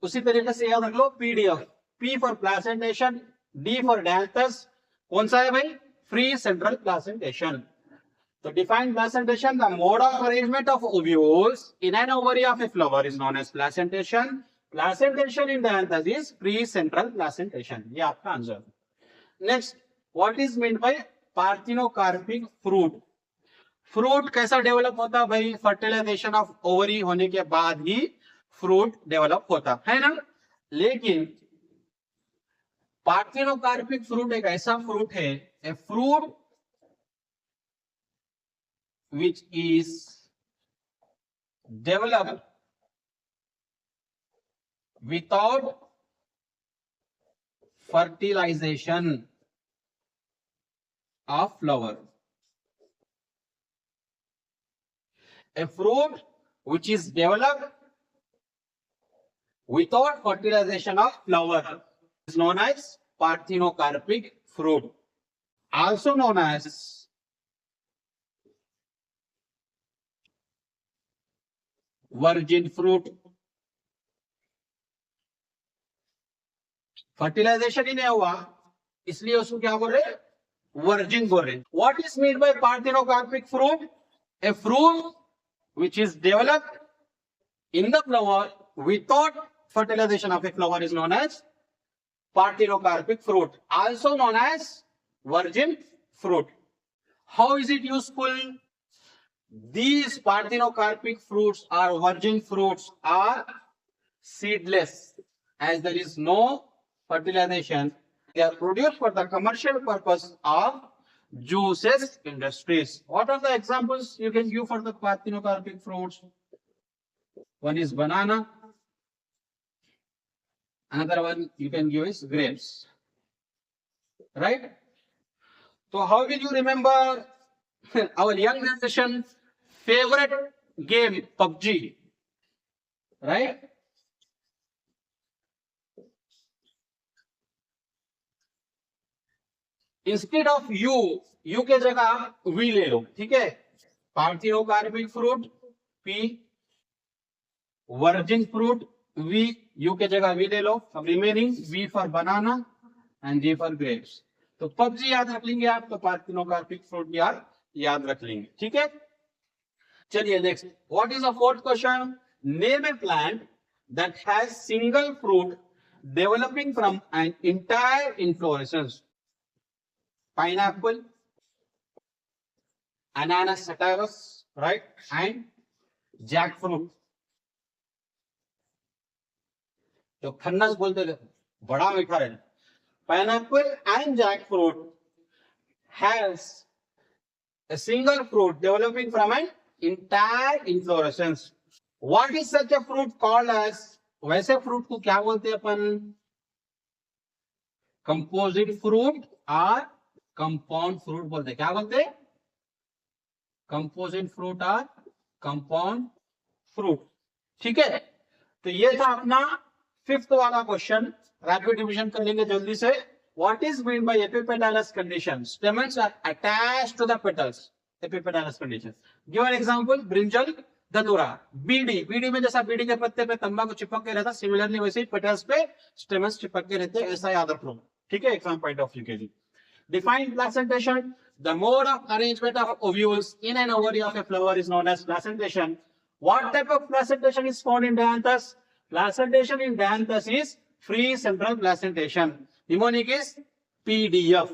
उसी तरीके से याद रख लो PDF. P for placentation, D for dianthus, कौन सा है भाई? Free central placentation. तो define placentation, the mode of arrangement of ovules in an ovary of a flower is known as placentation. Placentation in dianthus is free central placentation. ये आपका answer. Next, what is mean by parthenocarpic fruit? Fruit कैसा डेवलप होता भाई? फर्टिलाइजेशन ऑफ ओवरी होने के बाद ही फ्रूट डेवलप होता है ना। लेकिन पार्थिनोकार्पिक फ्रूट एक ऐसा फ्रूट है, a fruit which is developed without fertilization of flower. A fruit which is developed without fertilization of flower is known as parthenocarpic fruit, also known as virgin fruit. Fertilisation ही नहीं हुआ इसलिए उसको क्या बोल रहे? वर्जिन बोल रहे। What is mean by parthenocarpic fruit? A fruit which is developed in the flower without fertilization of a flower is known as parthenocarpic fruit, also known as virgin fruit. How is it useful? These parthenocarpic fruits or virgin fruits are seedless, as there is no fertilization. They are produced for the commercial purpose of juices industries. What are the examples you can give for the parthenocarpic fruits? One is banana. Another one you can give is grapes. Right? So how will you remember our young generation favorite game, PUBG, right? Instead of U के जगह V ले लो, ठीक है? Parthenocarpic fruit P, virgin fruit V, U के जगह V ले लो। अब remaining V for banana and G for grapes. तो PUBG याद रख लेंगे आप, तो पार्थिनोकार्पिक फ्रूट याद रख लेंगे, ठीक है? चलिए next, what is the fourth question? Name A plant that has single fruit developing from an entire inflorescence. Pineapple, अनानास सटाइवस, राइट, एंड जैकफ्रूट। जो खन्नस बोलते थे, बड़ा मीठा है। Pineapple and jackfruit has a single fruit developing from an entire inflorescence. What is such a fruit called as? वैसे फ्रूट को क्या बोलते हैं अपन? कंपोजिट फ्रूट और कंपाउंड फ्रूट बोलते हैं। क्या बोलते हैं? कंपोजिट फ्रूट और कंपाउंड फ्रूट, ठीक है? तो ये था अपना फिफ्थ वाला क्वेश्चन। रैपिड रिवीजन कर लेंगे जल्दी से। What is meant by epipetalous condition? Stamens are attached to the petals. Epipetalous condition. Give an example. Brinjal, धतूरा, बीड़ी में जैसा बीड़ी के पत्ते पे तंबाकू चिपक के रहता, सिमिलरली वैसे ही पेटल्स पे स्टेमन्स चिपक के रहते हैं, ऐसा याद रख लो, ठीक है? एग्जाम पॉइंट ऑफ व्यू के लिए। Define placentation. The mode of arrangement of ovules in an ovary of a flower is known as placentation. What type of placentation is found in dianthus? Placentation in dianthus is free central placentation. Mnemonic is PDF.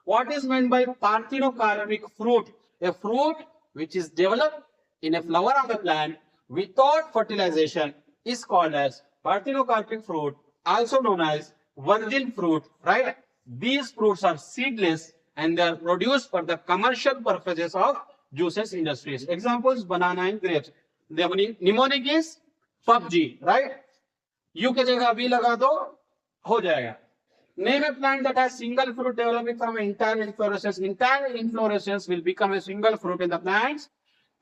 What is meant by parthenocarpic fruit? A fruit which is developed in a flower of a plant without fertilization is called as parthenocarpic fruit, also known as virgin fruit, right? These fruits are seedless and they are produced for the commercial purposes of juices industries. Examples, banana and grapes. The mnemonic is PUBG, right? U के जगह V लगा दो, हो जाएगा। Name a plant that has single fruit developing from an entire inflorescence. Entire inflorescence will become a single fruit in the plants,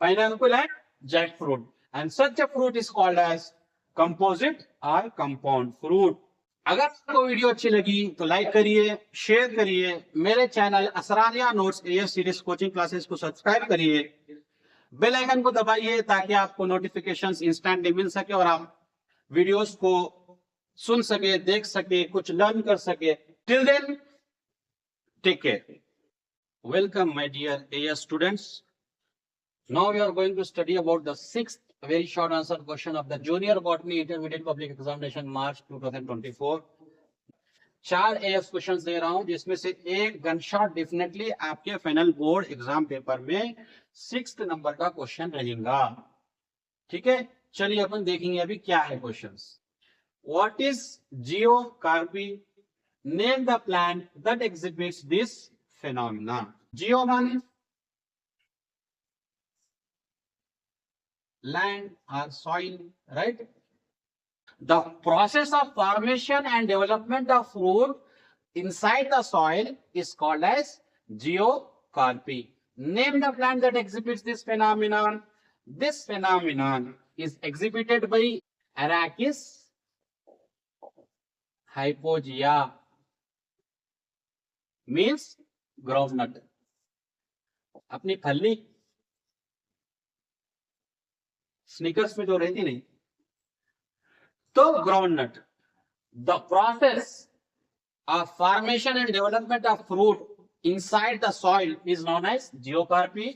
pineapple and jackfruit. And such a fruit is called as composite or compound fruit. अगर आपको वीडियो अच्छी लगी तो लाइक करिए, शेयर करिए, मेरे channel Asrania notes AS series coaching classes को सब्सक्राइब करिए, बेल आइकन को दबाइए ताकि आपको नोटिफिकेशंस इंस्टेंटली मिल सके और आप वीडियोस को सुन सके, देख सके, कुछ लर्न कर सके. Till then take care. Welcome my dear AS students. Now we are going to study about the sixth very short answer question of the Junior Botany Intermediate Public Examination March 2024. 4 AS questions दे रहा हूं जिसमें से एक गन शॉट डेफिनेटली आपके फाइनल बोर्ड एग्जाम पेपर में 6th नंबर का क्वेश्चन रहेगा. ठीक है, चलिए अपन देखेंगे अभी क्या है questions. What is geocarpy? Name the plant that exhibits this phenomenon. Geo means land or soil, right? The process of formation and development of fruit inside the soil is called as geocarpy. Name the plant that exhibits this phenomenon. This phenomenon is exhibited by Arachis hypogaea, means groundnut. अपनी फली स्नीकर्स में जो रहती नहीं, तो groundnut. The process of formation and development of fruit inside the soil is known as geocarpy.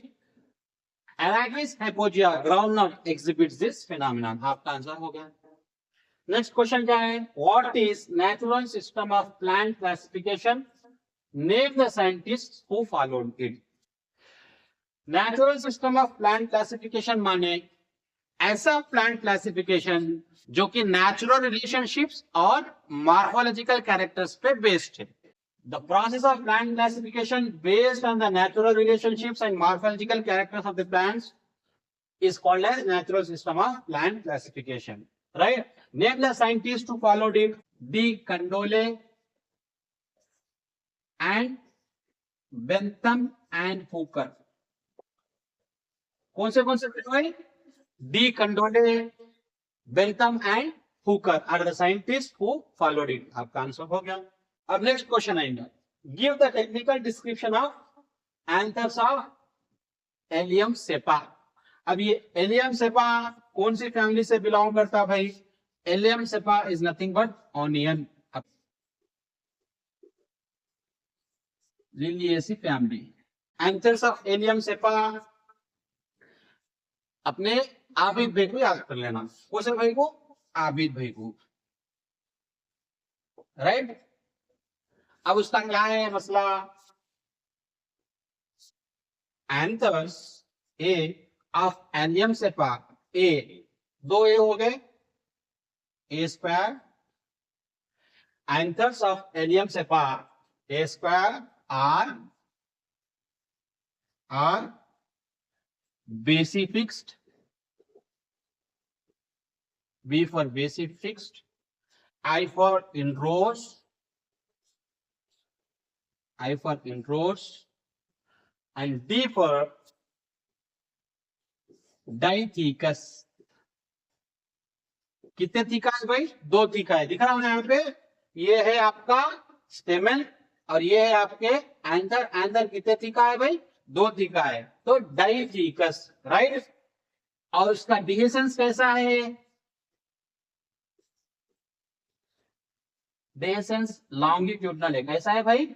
Arachis hypogaea, groundnut, exhibits this phenomenon. आपका आंसर हो गया. नेक्स्ट क्वेश्चन क्या है? What is natural system of plant classification? Name the scientist who followed it. Natural system of plant classification माने ऐसा प्लांट क्लासिफिकेशन जो कि नेचुरल रिलेशनशिप्स और मॉर्फोलॉजिकल कैरेक्टर्स पे बेस्ड है. The process of plant classification based on the natural relationships and morphological characters of the plants is called as natural system of plant classification. Right? Name the scientists who followed it. D. Condole and Bentham and Hooker. कौन से थे? D. Condole, Bentham and Hooker are the scientists who followed it. आपका आंसर हो गया. अब नेक्स्ट क्वेश्चन आएगा. Give the technical description of anthers of Allium cepa. अब ये एलियम सेपा कौन सी फैमिली से बिलोंग करता है भाई? Allium cepa is nothing but onion, Liliaceae family. Anthers of Allium cepa अपने आबिद भाई को याद कर लेना. कौन से भाई को? आबिद भाई को. राइट. अब उसका क्या है मसला? Anthers A of Allium cepa, A, दो A हो गए, A square. Anthers of Allium cepa, A square, are basifixed, B for basifixed, I for inrows, and D for dithecous. कितने थीका है भाई? 2 थीका है. दिख रहा है यहाँ पे. ये है आपका स्टेमन और ये है आपके एंथर. एंथर कितने थीका है भाई? 2 थीका है. तो डाइथीकस. राइट. और उसका डिहेसेंस कैसा है? डिहेसेंस लॉन्गिट्यूडनल है. कैसा है भाई?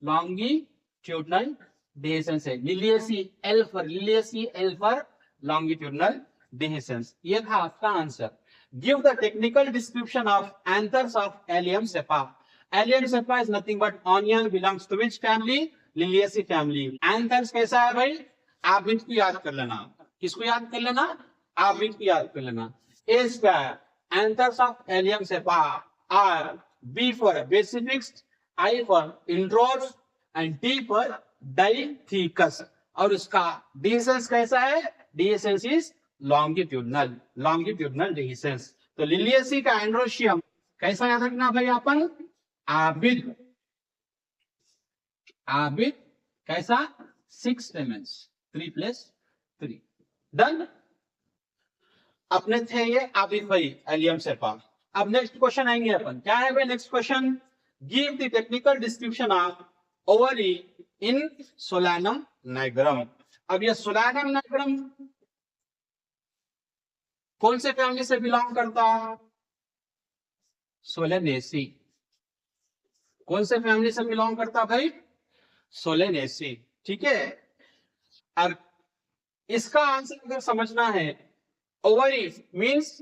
लॉन्गिट्यूडनल डिहेसेंस है. Liliaceae L for longitudinal dehiscence. ये था आपका answer. Give the technical description of anthers of Allium cepa. Allium cepa is nothing but onion, belongs to which family? Liliaceae family. Anthers कैसा है भाई? आप इनको याद कर लेना. किसको याद कर लेना? आप इनको याद कर लेना. A square. Anthers of Allium cepa are B for basifixed, I for inrods and D for diathecus. और उसका डिहेसेंस कैसा है? डिहेसेंस इज लॉन्गिट्यूडनल डिहेसेंस. तो लिलिएसी का एंड्रोशियम कैसा याद रखना भाई? अपन आबिद, आबिद कैसा 6 stamens 3 + 3 डन। अपने थे ये आबिद भाई एलियम सेपा। अब नेक्स्ट क्वेश्चन आएंगे अपन, क्या है भाई next question, give the technical description of ovary in solanum nigrum. अब ये सोलानम नाइग्रम कौन से फैमिली से बिलोंग करता है, सोलेनेसी। कौन से फैमिली से बिलोंग करता भाई, सोलेनेसी, ठीक है। अब इसका आंसर अगर समझना है, ovary means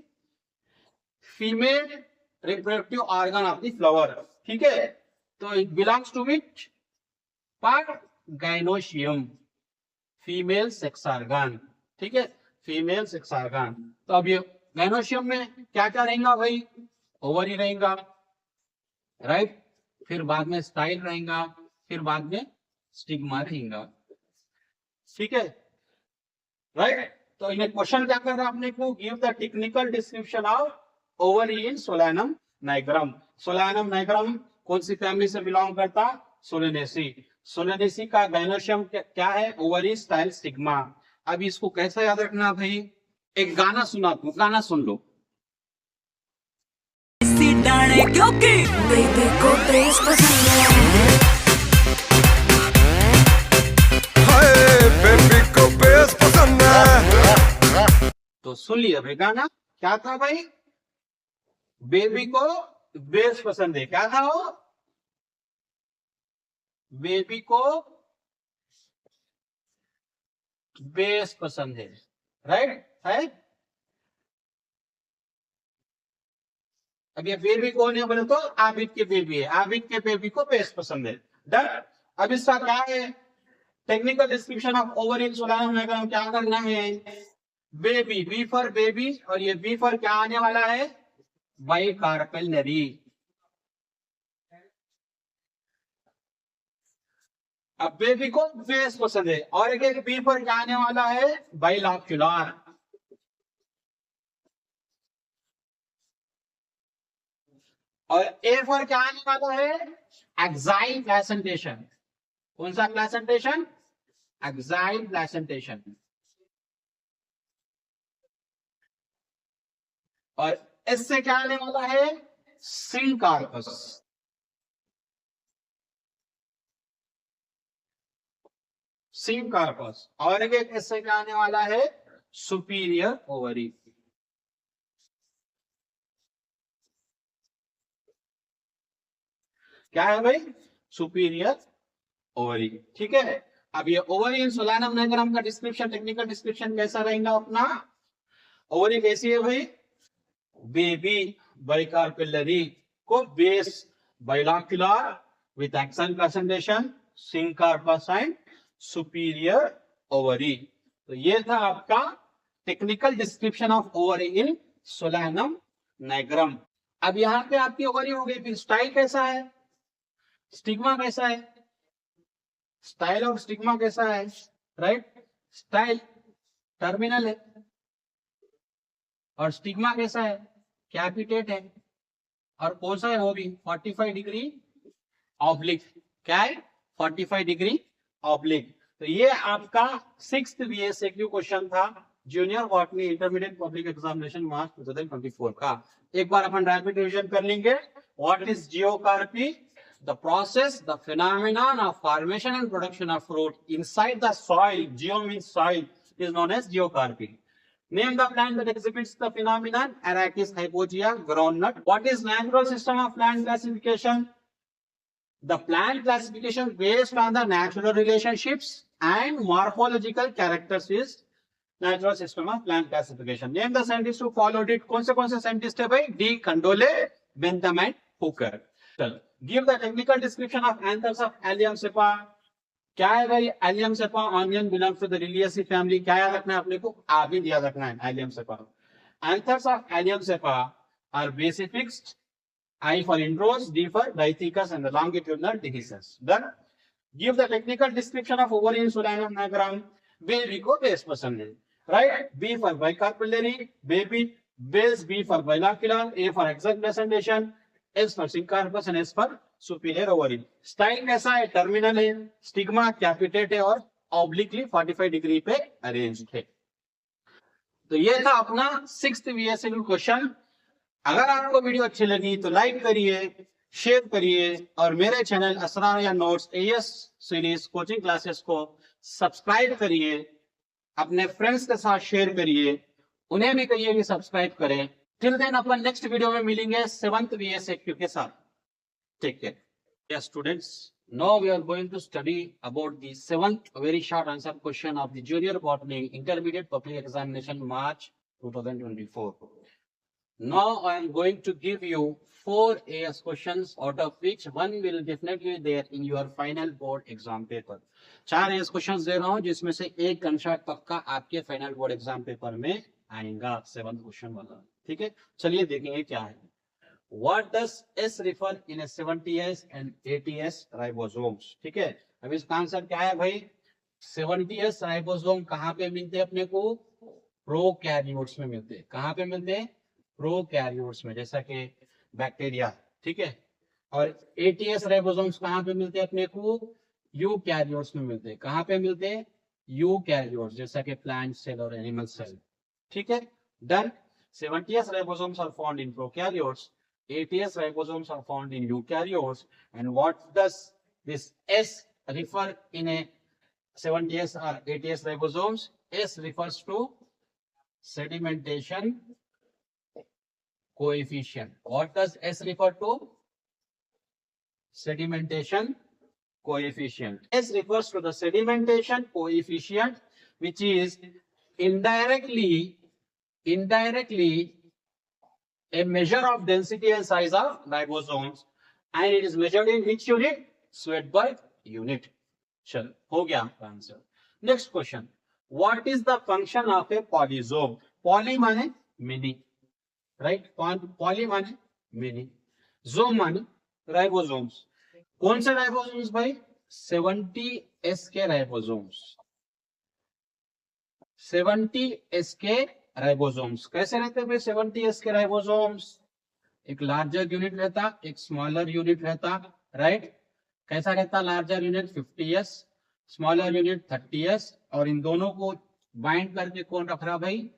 female reproductive organ of the flower, ठीक है। तो it belongs to which part, gynoecium, female sex organ, ठीक है, फीमेल सेक्स ऑर्गन। तो अब ये गाइनोशियम में क्या क्या रहेगा भाई, ओवरी रहेगा, राइट, फिर बाद में स्टाइल रहेगा, फिर बाद में स्टिग्मा रहेगा, ठीक है, राइट। तो इन्हें क्वेश्चन क्या कर रहा है आपने को, give the technical description of ovary in solanum nigrum. Solanum nigrum कौन सी फैमिली से बिलोंग करता, सोलेनेसी। सोलेनेसी का गाइनोशियम क्या है, ओवरी, स्टाइल, स्टिग्मा। अब इसको कैसा याद रखना भाई, एक गाना सुना तू, गाना सुन लो। डाणे क्योंकि बेबी को बेस पसंद है, हाय बेबी को बेस पसंद है। तो सुन लिया भाई गाना, क्या था भाई, बेबी को बेस पसंद है, क्या था वो, बेबी को बेस पसंद है, राइट है। अब ये बेबी कौन है बोले तो आबिद के बेबी है, आबिद के बेबी को बेस पसंद है, डन। अब इसका क्या है, technical description of ovary in solanum nigrum क्या करना है, बेबी, बी फॉर बेबी, और ये बी फॉर क्या आने वाला है, बाइकार्पेलरी। अब बेबी को बेस पसंद है, और एक बी फॉर क्या आने वाला है, बाइलॉक्यूलर। और ए फॉर क्या आने वाला है, एक्साइल प्लेसेंटेशन। कौन सा प्लेसेंटेशन, एक्साइल प्लेसेंटेशन। और एस से क्या आने वाला है, सिनकार्पस। सिनकार्पस। और एक एस से क्या आने वाला है, सुपीरियर ओवरी। क्या है भाई, सुपीरियर ओवरी, ठीक है। अब ये ओवरी इन सोलानम नाइग्रम का डिस्क्रिप्शन, टेक्निकल डिस्क्रिप्शन कैसा रहेगा अपना, ओवरी कैसी है भाई, बेबी बाइकार्पेलरी को base bilocular with axile presentation, syncarpous and superior ovary. तो ये था आपका technical description of ovary in solanum nigrum. अब यहाँ पे आपकी ओवरी हो गई, फिर स्टाइल कैसा है, स्टिग्मा कैसा है, स्टाइल और स्टिग्मा कैसा है, राइट। स्टाइल टर्मिनल है और स्टिग्मा कैसा है, कैपिटेट है, और कौन सा है वो भी 45 डिग्री ऑब्लिक। क्या है, 45 डिग्री ऑब्लिक। तो ये आपका 6th BSQ क्वेश्चन था, junior botany intermediate public examination March 2024 का। एक बार अपन रैपिड रिवीजन कर लेंगे। What is geocarpy, the process, the phenomenon of formation and production of fruit inside the soil, geo means soil, is known as geocarpy. Name the plant that exhibits the phenomenon, Arachis hypogaea, groundnut. What is natural system of plant classification? The plant classification based on the natural relationships and morphological characters is natural system of plant classification. Name the scientists who followed it. कौन से scientist है भाई, D. Candolle, Bentham and Hooker. चलो, give the technical description of anthers of Allium cepa. क्या है भाई, Allium cepa onion belongs to the Liliaceae family. क्या याद रखना है अपने को, आबिद याद रखना है, Allium cepa. Anthers of Allium cepa are basifixed, I for introse, D for dithecous, and the longitudinal dehiscence. Done. Give the technical description of ovary in Solanum nigram. Baby को base पसंद है, right? B for bicarpellary, baby, base, B for bilocular, A for exact presentation, S for syncarpus and S for superior ovary. Style कैसा है? टर्मिनल है, स्टिग्मा कैपिटेट है और ऑब्लिकली 45 डिग्री पे अरेंज है। तो ये था अपना 6th VSLU क्वेश्चन। अगर आपको वीडियो अच्छी लगी तो लाइक करिए, शेयर करिए और मेरे चैनल असरार या notes AS series coaching classes को सब्सक्राइब करिए, अपने फ्रेंड्स के साथ शेयर करिए, उन्हें भी कहिए कि सब्सक्राइब करें। टिल देन अपन नेक्स्ट वीडियो में मिलेंगे 7th VSLU के साथ। Take care. Yes, students. Now we are going to study about the 7th very short answer question of the Junior Botany Intermediate Public Examination March 2024. Now I am going to give you 4 AS questions, out of which one will definitely be there in your final board exam paper. 4 AS questions दे रहा हूँ जिसमें से एक गनशॉट पक्का आपके फाइनल बोर्ड एग्जाम पेपर में आएगा, 7th क्वेश्चन वाला। ठीक है, चलिए देखेंगे क्या है। What does S refer in a 70S and 80S ribosomes? ठीक है, अब इसका आंसर क्या है भाई? 70S राइबोसोम कहाँ पे मिलते हैं अपने को? प्रोकैरियोट्स में मिलते हैं। कहाँ पे मिलते हैं? प्रोकैरियोट्स में, जैसा कि बैक्टीरिया। ठीक है, और 80S राइबोसोम्स कहाँ पे मिलते हैं अपने को? यूकैरियोट्स में मिलते हैं। कहाँ पे मिलते हैं? यूकैरियोट्स, जैसा कि प्लांट सेल और एनिमल सेल। ठीक है, done. 70S ribosomes are found in prokaryotes. 80S ribosomes are found in eukaryotes. And what does this S refer in a 70S or 80S ribosomes? S refers to sedimentation coefficient. What does S refer to? Sedimentation coefficient. S refers to the sedimentation coefficient, which is indirectly a measure of density and size of ribosomes, and it is measured in which unit? Swedberg unit. चलो, हो गया आपका answer. Next question, what is the function of a polysome? Poly माने मिनी, राइट? पॉली माने मिनी, जोम माने राइबोसोम्स। कौन से राइबोसोम्स भाई? 70S के राइबोसोम्स। 70S के राइबोसोम्स कैसे रहते हैं भाई? 70S के राइबोसोम्स, एक लार्जर यूनिट रहता, एक स्मॉलर यूनिट रहता, राइट? कैसा रहता? Larger unit 50S, smaller unit 30S, और इन दोनों को बाइंड करके कौन रख रहा भाई?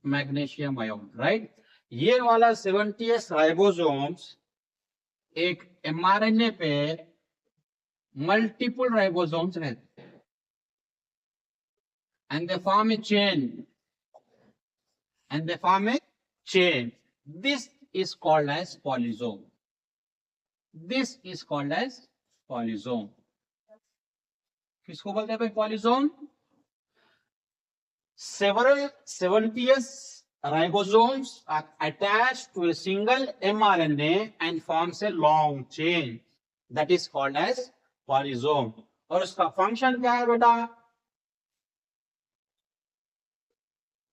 Magnesium ion, right? ये वाला 70S राइबोसोम्स एक mRNA पे मल्टीपल राइबोसोम्स रहते हैं, and they form a chain. And they form a chain. This is called as polysome. This is called as polysome. किसको बोलते हैं भाई polysome? Several 70S ribosomes are attached to a single mRNA and forms a long chain. That is called as polysome. और उसका फंक्शन क्या है बेटा?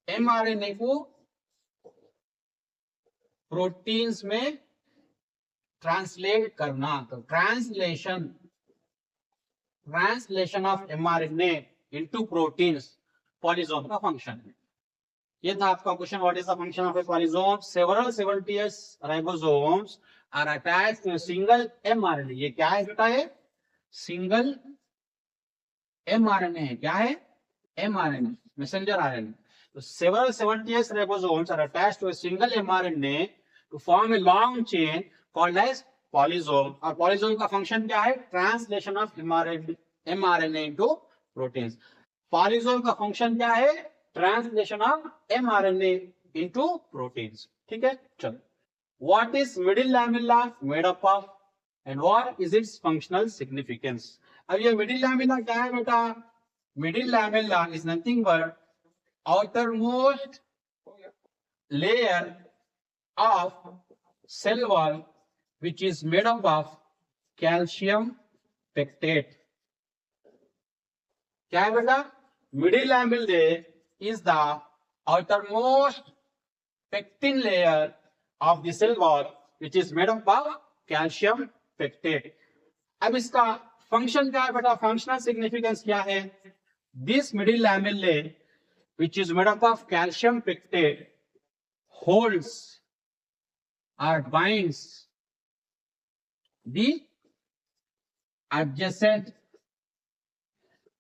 mRNA को प्रोटीन्स में ट्रांसलेट करना। तो translation of mRNA into proteins polysome का फंक्शन है। ये था आपका question, what is the function of a polysome? Several 70S ribosomes are attached to a single mRNA। ये क्या है बेटा? ये सिंगल mRNA है। क्या है? mRNA, messenger RNA। So several 70S ribosomes are attached to a single mRNA to form a long chain called as polysome. और polysome का function क्या है? Translation of mRNA into proteins. Polysome का function क्या है? Translation of mRNA into proteins. ठीक है, चलो। What is middle lamella made up of and what is its functional significance? अब ये middle lamella क्या है बेटा? Middle lamella is nothing but outermost layer of cell wall which is made up of calcium pectate. क्या है बेटा? Middle lamellae is the outermost pectin layer of the cell wall which is made up of calcium pectate. अब इसका फंक्शन क्या है बेटा? फंक्शनल सिग्निफिकेंस क्या है? This middle lamellae which is made up of calcium pectate holds or binds the adjacent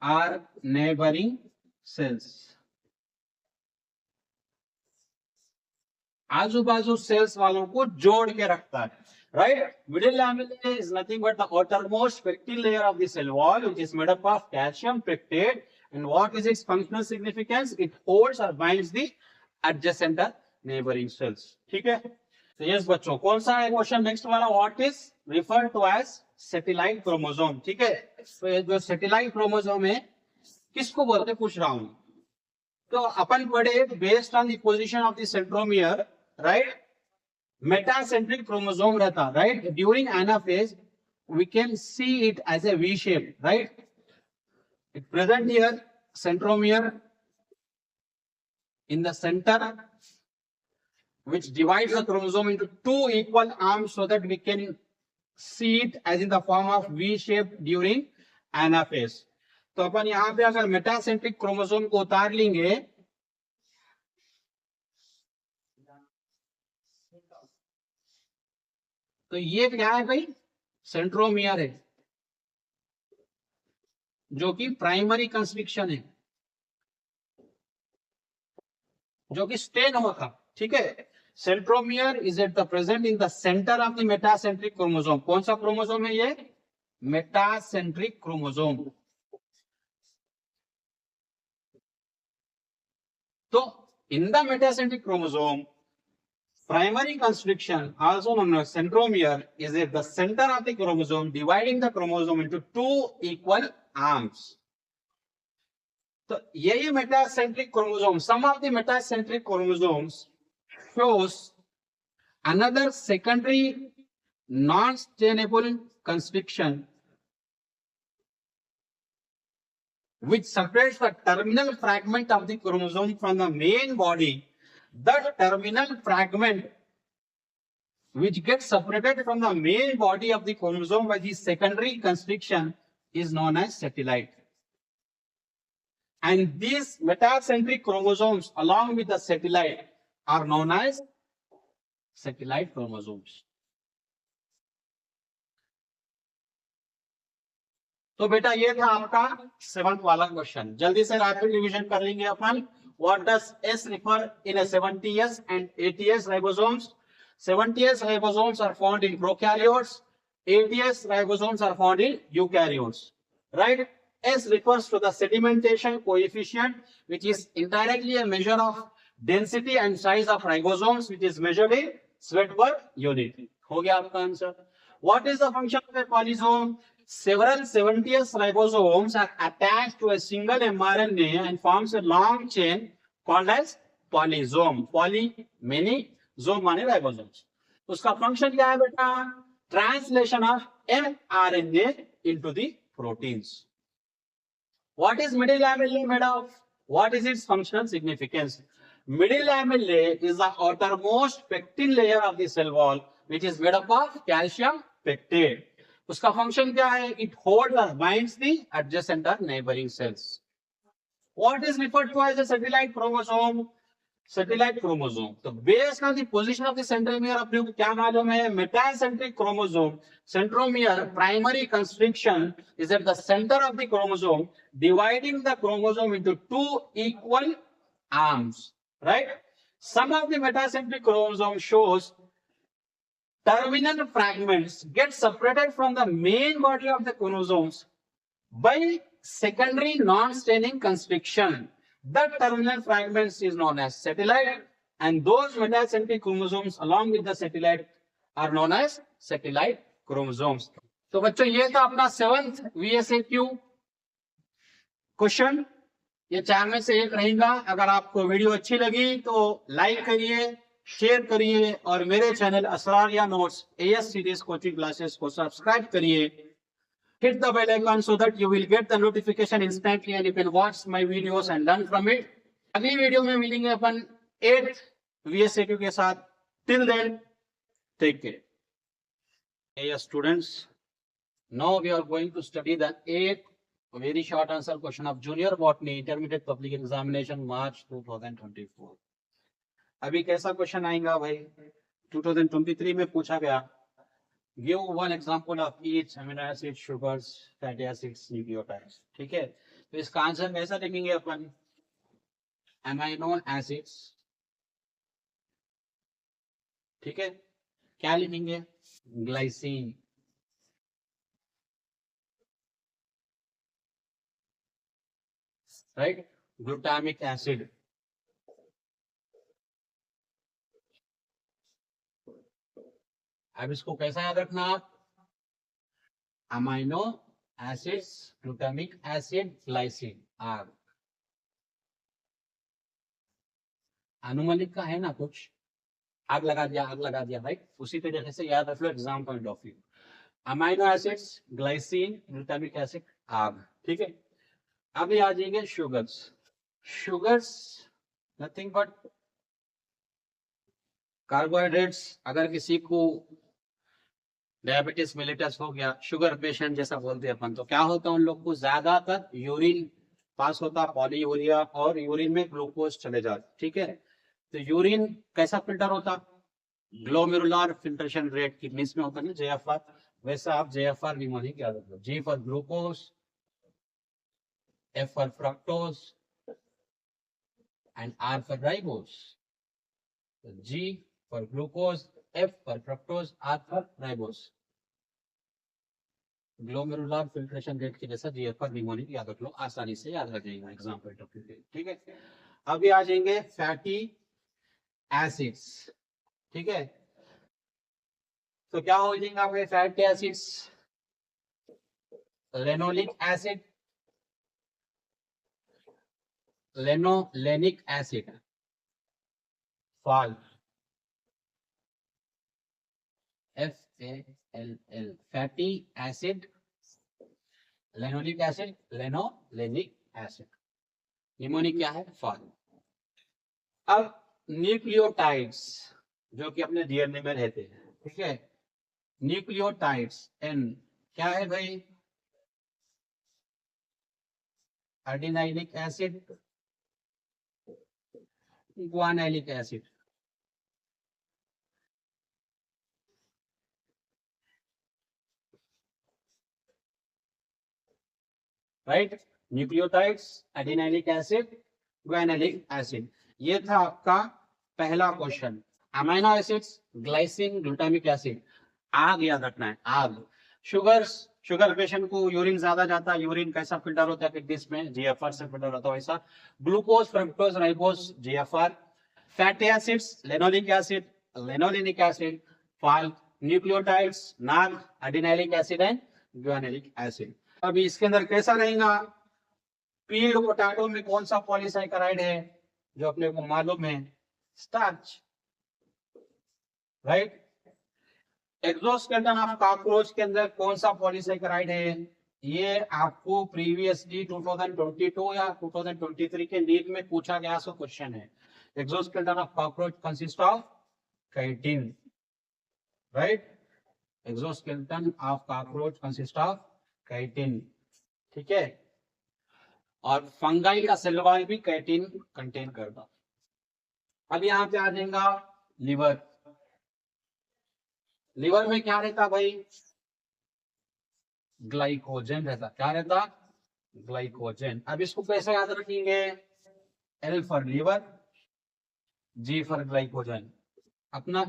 or neighboring cells. आजू बाजू सेल्स वालों को जोड़ के रखता है, right. Middle lamella is nothing but the outermost pectin layer of the cell wall, which is made up of calcium pectate. And what is its functional significance? It holds or binds the adjacent or neighboring cells. ठीक है. तो यस बच्चों, कौन सा है क्वेश्चन नेक्स्ट वाला? What is referred to as satellite chromosome. ठीक है. तो ये जो सैटेलाइट क्रोमोसोम है किसको बोलते, पूछ रहा हूं. तो अपन पढ़े based on the position of the centromere, right, metacentric chromosome रहता, right. During anaphase we can see it as a V shape, right. It present here centromere in the center, which divides the chromosome into two equal arms so that we can see it as in the form of V shape during anaphase. तो अपन यहाँ पे अगर मेटासेंट्रिक क्रोमोसोम को उतार लेंगे तो ये क्या है भाई? सेंट्रोमियर है, जो कि प्राइमरी कंस्ट्रिक्शन है, जो कि स्टेन होता. ठीक है. Centromere is at the present in the centre of the metacentric chromosome. कौन सा क्रोमोसोम है ये? Metacentric chromosome. तो in the metacentric chromosome, primary constriction, also known as centromere, is at the center of the chromosome, dividing the chromosome into two equal arms. So, ये metacentric chromosome, some of the metacentric chromosomes shows another secondary non-stainable constriction, which separates the terminal fragment of the chromosome from the main body. The terminal fragment which gets separated from the main body of the chromosome by the secondary constriction is known as satellite. And these metacentric chromosomes along with the satellite are known as satellite chromosomes. तो बेटा ये था आपका 7th वाला क्वेश्चन. जल्दी से रैपिड रिवीजन कर लेंगे अपन. What does S refer in a 70S and 80S ribosomes? 70S ribosomes are found in prokaryotes. 80S ribosomes are found in eukaryotes. Right? S refers to the sedimentation coefficient, which is indirectly a measure of density and size of ribosomes, which is measured in sweat per unit. हो गया आपका answer. What is the function of a polysome? Several 70S ribosomes are attached to a single mRNA and forms a long chain called as polysome. Poly many, zome माने ribosomes. उसका function क्या है बेटा? Translation of mRNA into the proteins. What is middle lamellae made of? What is its functional significance? Middle lamellae is the outermost pectin layer of the cell wall, which is made up of calcium pectate. उसका फंक्शन क्या है? इट होल्ड्स और बाइंड्स द एडजेसेंट और neighbouring cells. What is referred to as a satellite chromosome? Satellite chromosome. तो based on the position of the centromere अपने को क्या मालूम है? Metacentric chromosome, centromere primary constriction is at the centre of the chromosome, dividing the chromosome into two equal arms. Right. Some of the metacentric chromosome shows terminal fragments get separated from the main body of the chromosomes by secondary non-staining constriction. The terminal fragments is known as satellite, and those metacentric chromosomes along with the satellite are known as satellite chromosomes. तो बच्चों ये था अपना 7th VSAQ क्वेश्चन. ये 4 में से एक रहेगा. अगर आपको वीडियो अच्छी लगी तो लाइक करिए, शेयर करिए और मेरे channel Asraria notes AS series coaching classes को सब्सक्राइब करिए. Hit the bell icon so that you will get the notification instantly and you can watch my videos and learn from it. अगली वीडियो में मिलेंगे अपन 8th VSAQ के साथ. Till then, take care. Hey students, now we are going to study the 8th very short answer question of Junior Botany Intermediate Public Examination March 2024. अभी कैसा क्वेश्चन आएगा भाई? 2023 में पूछा गया give one example of each amino acid, sugars, fatty acids, nucleotides. ठीक है, तो इसका आंसर कैसा लिखेंगे अपन? अमीनो एसिड्स, ठीक है, क्या लिखेंगे? ग्लाइसिन, राइट, ग्लूटामिक एसिड, अब इसको कैसा याद रखना आप? Amino acids, glutamic acid, glycine, आग। अनुमानिक का है ना कुछ, आग लगा दिया, राइट। उसी तरीके से याद रख लो exam point of view. Amino acids, glycine, glutamic acid, आग, ठीक है। अभी आ जाएंगे sugars. Sugars nothing but carbohydrates. अगर किसी को डायबिटीज मिलिटस हो गया, शुगर पेशेंट जैसा बोलते हैं अपन, तो क्या होता है उन लोग को ज्यादातर यूरिन पास होता, पॉलीयूरिया, और यूरिन में ग्लूकोज चले जाते, ठीक है। तो यूरिन कैसा फिल्टर होता? ग्लोमेरुलर फिल्ट्रेशन रेट किडनीज में होता है ना, JFR, वैसा आप JFR निमोनिक याद रखो। G for glucose, F for fructose and R for ribose. G for glucose, F for fructose, R for ribose. Glomerular filtration rate की जैसा GFR निमोनिक याद रख लो, आसानी से याद रख जाएगा एग्जाम पॉइंट ऑफ व्यू, ठीक है। अभी आ जाएंगे फैटी एसिड्स, ठीक है। तो क्या हो जाएगा भाई fatty acids? Linoleic acid, linolenic acid, fall, FALL, fatty acid, linoleic acid, linolenic acid. Mnemonic क्या है? फाल। अब न्यूक्लियोटाइड्स जो कि अपने डीएनए में रहते हैं, ठीक है। न्यूक्लियोटाइड्स N क्या है भाई? Adenylic acid, guanylic acid, right. Nucleotides, adenylic acid, guanylic acid. ये था आपका पहला question. Amino acids, glycine, glutamic acid, आग याद रखना है, आग। शुगर्स, शुगर पेशेंट को यूरिन ज्यादा जाता है, यूरिन कैसा फिल्टर होता है किडनीज में? GFR से फिल्टर होता है वैसा। Glucose, fructose, ribose, GFR। Fatty acids, linoleic acid, linolenic acid, fall. Nucleotides, नाग, adenylic acid and guanylic acid. अभी इसके अंदर कैसा रहेगा? पील्ड पोटैटो में कौन सा पॉलीसाइक्राइड है जो अपने को मालूम है? Starch, right. Exoskeleton of cockroach के अंदर कौन सा पॉलीसैकेराइड है? ये आपको प्रीवियसली 2022 या 2023 के नीट में पूछा गया सो क्वेश्चन है। Exoskeleton of cockroach consist of chitin, right. Exoskeleton of cockroach consist of chitin, ठीक है। और फंगाई का सेल वॉल भी काइटिन कंटेन करता। अब यहाँ पे आ जाएगा लिवर। लिवर में क्या रहता भाई? ग्लाइकोजन रहता। क्या रहता? ग्लाइकोजन। अब इसको कैसे याद रखेंगे? L for liver, G for glycogen. अपना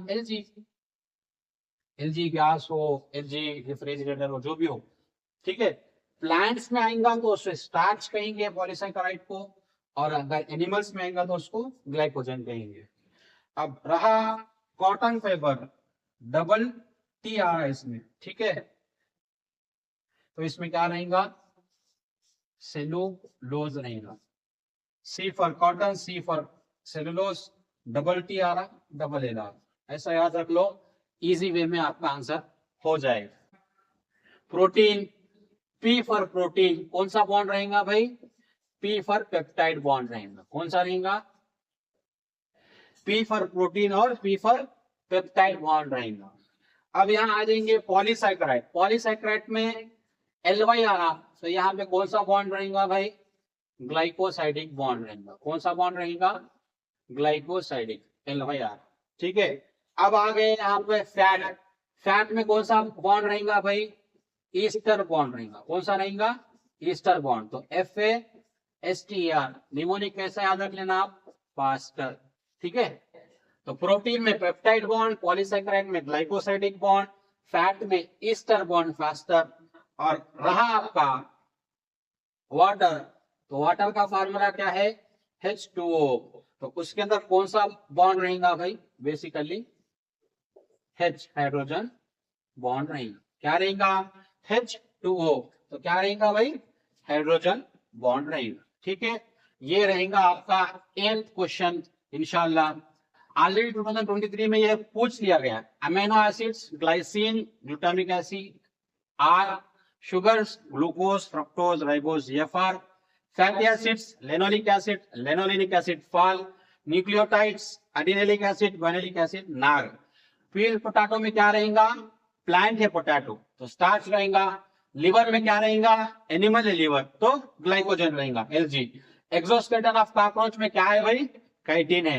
LG गैस हो, LG रेफ्रिजरेटर हो, जो भी हो, ठीक है। प्लांट्स में आएगा तो उससे स्टार्च कहेंगे पॉलीसैकेराइड को, और अगर एनिमल्स में आएगा तो उसको ग्लाइकोजन कहेंगे। अब रहा कॉटन फाइबर, डबल T आ रहा है इसमें, ठीक है। तो इसमें क्या रहेगा? सेलुलोज रहेगा। C for cotton, C for cellulose, double T आ रहा, डबल L आ रहा। ऐसा याद रख लो, इजी वे में आपका आंसर हो जाएगा। प्रोटीन, P फॉर प्रोटीन, कौन सा बॉन्ड रहेगा भाई? P फॉर पेप्टाइड बॉन्ड रहेगा। कौन सा रहेगा? P फॉर प्रोटीन और P फॉर पेप्टाइड बॉन्ड रहेगा। अब यहाँ आ जाएंगे पॉलीसैकेराइड। पॉलीसैकेराइड में LY आ रहा, तो यहाँ पे कौन सा बॉन्ड रहेगा भाई? ग्लाइकोसाइडिक बॉन्ड रहेगा। कौन सा बॉन्ड रहेगा? ग्लाइकोसाइडिक, LY आ रहा, ठीक है। अब आ गए यहाँ पे फैट। फैट में कौन सा बॉन्ड रहेगा भाई? ईस्टर बॉन्ड रहेगा। कौन सा रहेगा? Ester bond. तो FASTER निमोनिक कैसा याद रख लेना आप? फास्टर। ठीक है। तो प्रोटीन में पेप्टाइड बॉन्ड, पॉलीसैकेराइड में ग्लाइकोसाइडिक बॉन्ड, फैट में ईस्टर बॉन्ड फास्टर। और रहा आपका वाटर, तो वाटर का फार्मूला क्या है? H2O। तो उसके अंदर कौन सा बॉन्ड रहेगा भाई? बेसिकली H, हाइड्रोजन बॉन्ड रहेगा। क्या रहेगा? H2O। तो क्या रहेगा भाई? हाइड्रोजन बॉन्ड रहेगा। ठीक है, ये रहेगा आपका 8th क्वेश्चन इंशाल्लाह। ऑलरेडी 2023 में ये पूछ लिया गया। Amino acids, glycine, glutamic acid, R, sugars, glucose, fructose, ribose, FR, fatty acids, linoleic acid, linolenic acid, fall, nucleotides, adenylic acid, guanylic acid, नार। फिर पोटैटो में क्या रहेगा? प्लांट है पोटैटो, तो स्टार्च रहेगा। लिवर में क्या रहेगा? एनिमल है लिवर, तो ग्लाइकोजन रहेगा, LG। एक्सोस्केलेटन ऑफ कॉकरोच में क्या है भाई? काइटिन है।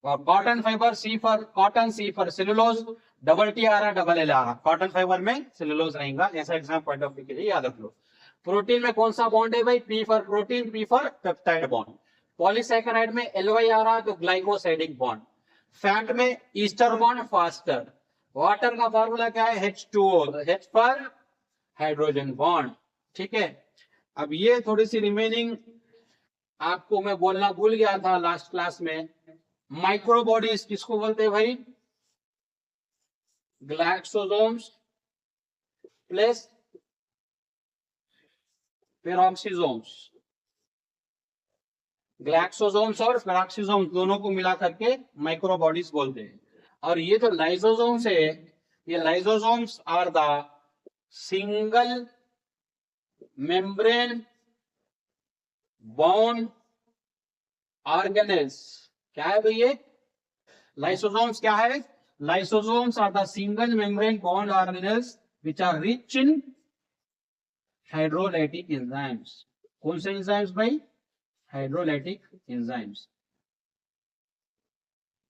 और cotton fibre, C for cotton, C for cellulose, TR double L आ, कॉटन फाइबर में सेलुलोज रहेगा। ऐसा एग्जाम पॉइंट ऑफ व्यू के लिए याद रख लो। प्रोटीन में कौन सा बॉन्ड है भाई? P for protein, P for peptide bond. Polysaccharide में LY आ रहा, तो ग्लाइकोसाइडिक बॉन्ड। फैट में ईस्टर बॉन्ड फास्टर। वाटर का फॉर्मूला क्या है? H2O, तो H फॉर हाइड्रोजन बॉन्ड। ठीक है, अब ये थोड़ी सी रिमेनिंग आपको मैं बोलना भूल गया था लास्ट क्लास में। माइक्रो बॉडीज किसको बोलते हैं भाई? ग्लाइसोसोम्स प्लस पेरोक्सिसोम्स। ग्लाइसोसोम्स और पेरोक्सिसोम्स दोनों को मिला करके माइक्रो बॉडीज बोलते हैं। और ये जो लाइसोसोम्स है, ये lysosomes are the single membrane bound organelles. क्या है भाई ये? लाइसोसोम्स क्या है? Lysosomes are the single membrane bound organelles which are rich in hydrolytic enzymes. कौन से एंजाइम्स भाई? Hydrolytic enzymes.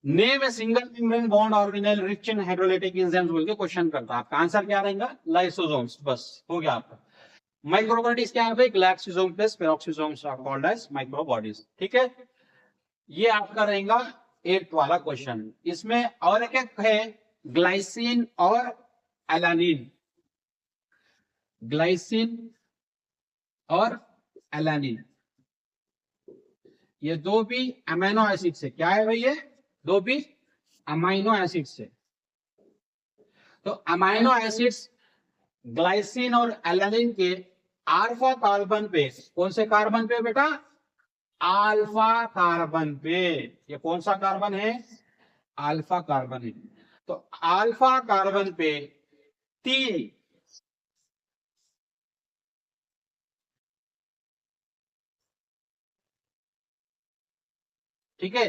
Name a single membrane bond organelle rich in hydrolytic enzymes बोल के क्वेश्चन करता है। आपका आंसर क्या रहेगा? लाइसोसोम्स। बस हो गया आपका। माइक्रोबॉडीज क्या है भाई? Glycosome plus peroxisomes are called as microbodies. ठीक है, ये आपका रहेगा 8th वाला क्वेश्चन। इसमें और एक है ग्लाइसिन और एलानिन। ग्लाइसिन और एलानिन, ये दो भी अमीनो एसिड से। क्या है भाई? ये दो भी अमीनो एसिड से। तो अमीनो एसिड्स ग्लाइसिन और एलानिन के अल्फा कार्बन पे, कौन से कार्बन पे बेटा? अल्फा कार्बन पे। ये कौन सा कार्बन है? अल्फा कार्बन है। तो अल्फा कार्बन पे 3 ठीक है,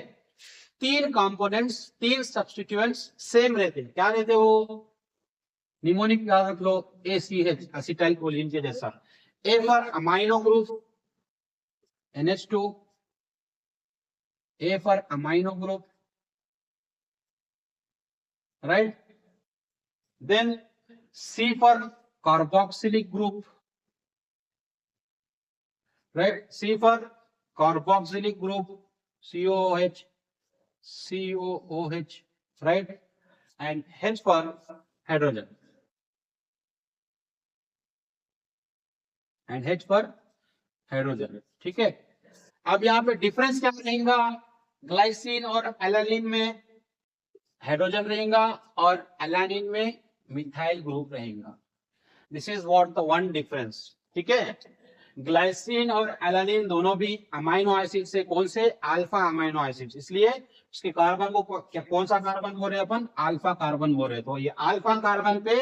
3 कंपोनेंट्स, 3 सब्स्टिट्यूएंट्स सेम रहते हैं। क्या रहते हैं वो? निमोनिक याद रख लो, ACH, एसिटाइल कोलिन के जैसा। A for amino group NH2, A for amino group, right. Then C for carboxylic group, right. C for carboxylic group, COOH, COOH, right? And H for hydrogen. And H for hydrogen. ठीक है, अब यहाँ पे डिफरेंस क्या रहेगा? ग्लाइसिन और एलानिन में हाइड्रोजन रहेगा और एलानिन में मिथाइल ग्रुप रहेगा। This is what the one difference. ठीक है, ग्लाइसिन और एलानिन दोनों भी अमाइनो एसिड से। कौन से? अल्फा अमाइनो एसिड, इसलिए उसके कार्बन को कौन सा कार्बन बोल रहे हैं अपन? अल्फा कार्बन बोल रहे हैं। तो ये अल्फा कार्बन पे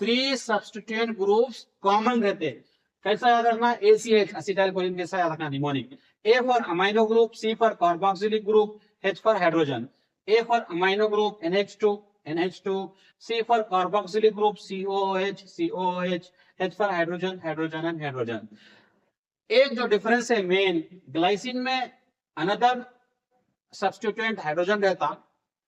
3 सब्स्टिट्यूएंट ग्रुप्स कॉमन रहते हैं। कैसा याद रखना? ACH, acetyl choline. कैसा याद रखना? Mnemonic. A for amino group, C for carboxylic group, H for hydrogen. A for amino group NH2, C for carboxylic group COOH, H for hydrogen and hydrogen. एक जो डिफरेंस है मेन, ग्लाइसिन में अनदर सब्स्टिट्यूएंट हाइड्रोजन रहता,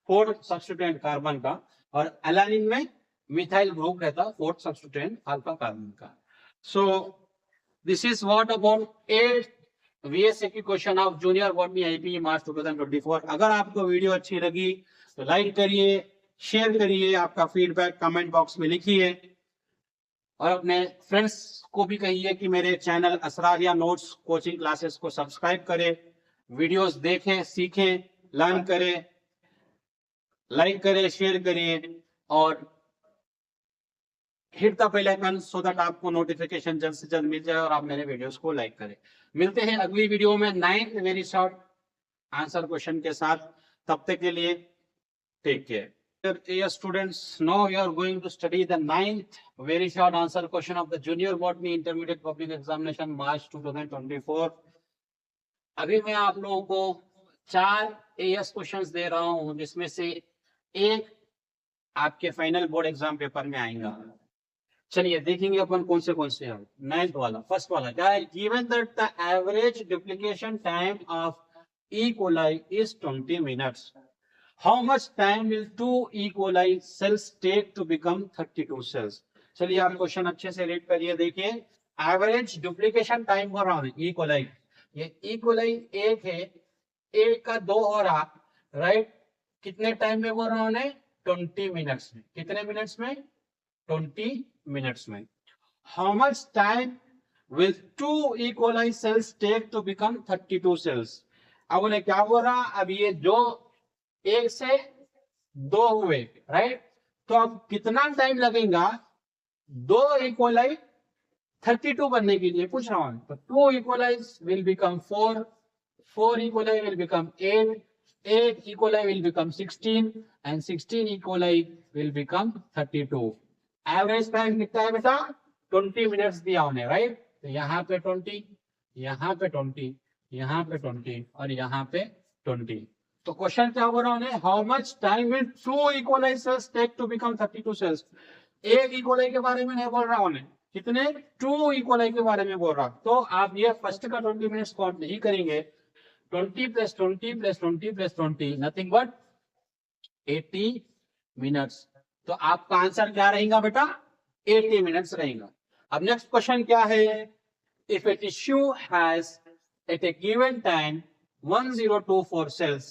4 सब्स्टिट्यूएंट कार्बन का, और एलानिन में मिथाइल ग्रुप रहता, फोर्थ सब्स्टिट्यूएंट अल्फा कार्बन का। So this is what about 8 VSA की question of junior botany IP March 2024। अगर आपको वीडियो अच्छी लगी तो लाइक करिए, शेयर करिए, आपका फीडबैक कमेंट बॉक्स में लिखिए और अपने फ्रेंड्स को भी कहिए कि मेरे channel Asraria notes coaching classes को सब्सक्राइब करें, वीडियोस देखें, सीखें, लर्न करें, लाइक करें, शेयर करिए और hit the bell icon so that आपको नोटिफिकेशन जल्द से जल्द मिल जाए और आप मेरे वीडियोस को लाइक करें। मिलते हैं अगली वीडियो में 9th very short answer question के साथ। तब तक के लिए take care. Dear students, now we are going to study the 9th very short answer question of the Junior Botany Intermediate Public Examination March 2024। अभी मैं आप लोगों को 4 AS क्वेश्चंस दे रहा हूं जिसमें से एक आपके फाइनल बोर्ड एग्जाम पेपर में आएगा। चलिए देखेंगे अपन कौन से हैं। 9th वाला, फर्स्ट वाला क्या है? Given that the average duplication time of E. coli is 20 minutes. How much time will 2 E. coli cells take to become 32 cells? चलिए आप क्वेश्चन अच्छे से रीड करिए। देखिए एवरेज डुप्लीकेशन टाइम हो रहा है E. coli, ये E. coli एक है, एक का 2 हो रहा, राइट? कितने टाइम में हो रहा है? 20 मिनट्स में। कितने मिनट्स में? 20 मिनट्स में। How much time will 2 E. coli cells take to become 32 cells? अब उन्हें क्या हो रहा? अब ये जो 1 से 2 हुए, राइट? तो अब कितना टाइम लगेगा 2 E. coli 32 बनने के लिए? पूछ रहा हूं। तो 2 E. coli will become 4, 4 E. coli will become 8, 8 E. coli will become 16 and 16 E. coli will become 32। Average time कितना है बेटा? 20 मिनट्स दिया उन्हें, राइट? तो यहाँ पे 20, यहाँ पे 20, यहाँ पे 20 और यहाँ पे 20। तो क्वेश्चन क्या हो रहा है? How much time will 2 E. coli cells take to become 32 cells? एक E. coli के बारे में नहीं बोल रहा उन्हें, कितने? 2 E. coli के बारे में बोल रहा। तो आप ये फर्स्ट का 20 मिनट्स काउंट नहीं करेंगे। 20 plus 20 plus 20 plus 20 nothing but 80 minutes. तो आपका आंसर क्या रहेगा बेटा? 80 मिनट्स रहेगा। अब नेक्स्ट क्वेश्चन क्या है? If a tissue has at a given time 1024 cells,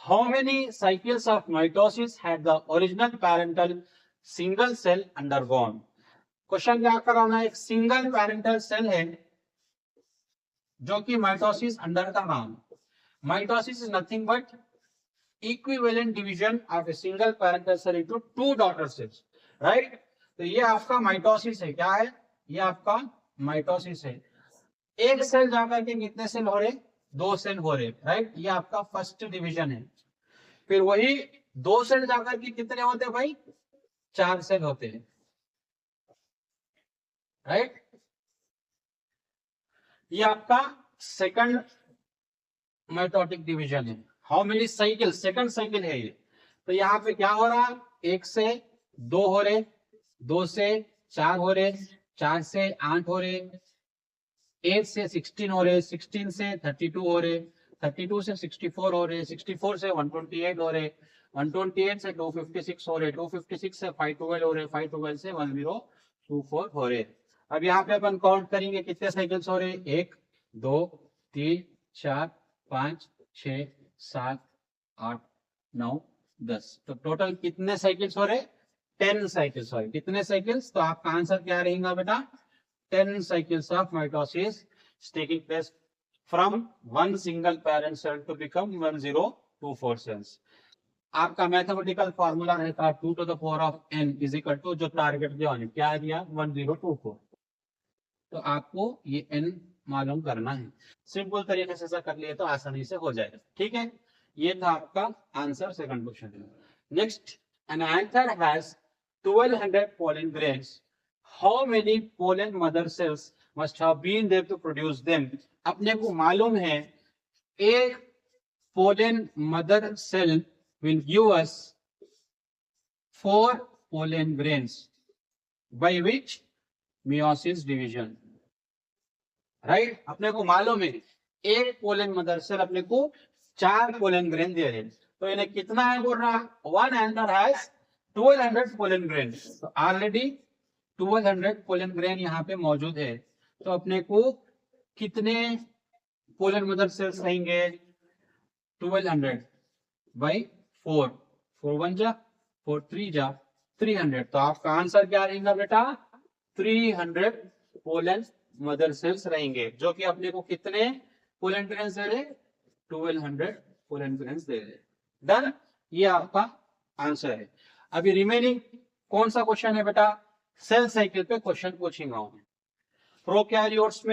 how many cycles of mitosis had the original parental single cell undergone? Question क्या कराना है? एक सिंगल पैरेंटल सेल है जो कि माइटोसिस अंडर का नाम। Mitosis is nothing but equivalent division of a single parental cell into 2 daughter cells, right? तो ये आपका माइटोसिस है। क्या है? ये आपका माइटोसिस है। एक सेल जाकर के कितने सेल हो रहे? 2 सेल हो रहे, राइट? ये आपका फर्स्ट डिवीजन है। फिर वही 2 सेल जाकर के कितने होते हैं भाई? 4 सेल होते हैं, राइट? ये आपका सेकंड माइटोटिक डिवीजन है। How many cycle? Second cycle है ये। तो यहाँ पे क्या हो रहा? 1 से 2 हो रहे, 2 से 4 हो रहे, 4 से 8 हो रहे, 8 से 16 हो रहे, 16 से 32 हो रहे, 32 से 64 हो रहे, 64 से 128 हो रहे, 128 से 256 हो रहे, 256 से 512 हो रहे, 512 से 1024 हो रहे। अब यहाँ पे अपन काउंट करेंगे कितने साइकिल्स हो रहे? 1 2 3 4 5 6 7 8 9 10। तो टोटल कितने साइकिल्स हो रहे? 10 साइकिल्स हो रहे। कितने साइकिल्स? तो आपका आंसर क्या रहेगा बेटा? 10 cycles of mitosis is taking place from one single parent cell to become 1024 cells। आपका मैथमेटिकल फॉर्मूला रहता है 2 to the power of n is equal to जो टारगेट दिया है, क्या दिया? 1024। तो आपको ये n मालूम करना है। सिंपल तरीके से कर लिए तो आसानी से हो जाएगा, ठीक है? ये था आपका answer second question. Next, an anther has 1200 pollen grains. How many pollen mother cells must have been there to produce them? अपने को मालूम है एक pollen mother cell will give us 4 pollen grains by which meiosis division, right? अपने को मालूम है एक pollen mother cell अपने को 4 pollen grain दे रहे हैं। तो इन्हें कितना है बोल रहा? One anther has 1200 pollen grain, तो ऑलरेडी 1200 पोलन ग्रेन यहाँ पे मौजूद है, तो अपने को कितने पोलन मदर सेल्स रहेंगे? 1200 बाई 4, 4 1 जा 4 3 जा 300, तो आपका आंसर क्या रहेगा बेटा? 300 पोलन मदर सेल्स रहेंगे, जो कि अपने को कितने पोलन ग्रेन्स दे रहे? 1200 पोलन ग्रेन्स दे रहे। डन, ये आपका आंसर है। अभी रिमेनिंग कौन सा क्वेश्चन है बेटा? सेल साइकिल पे क्वेश्चन पूछूंगा मैं। प्रोकैरियोट्स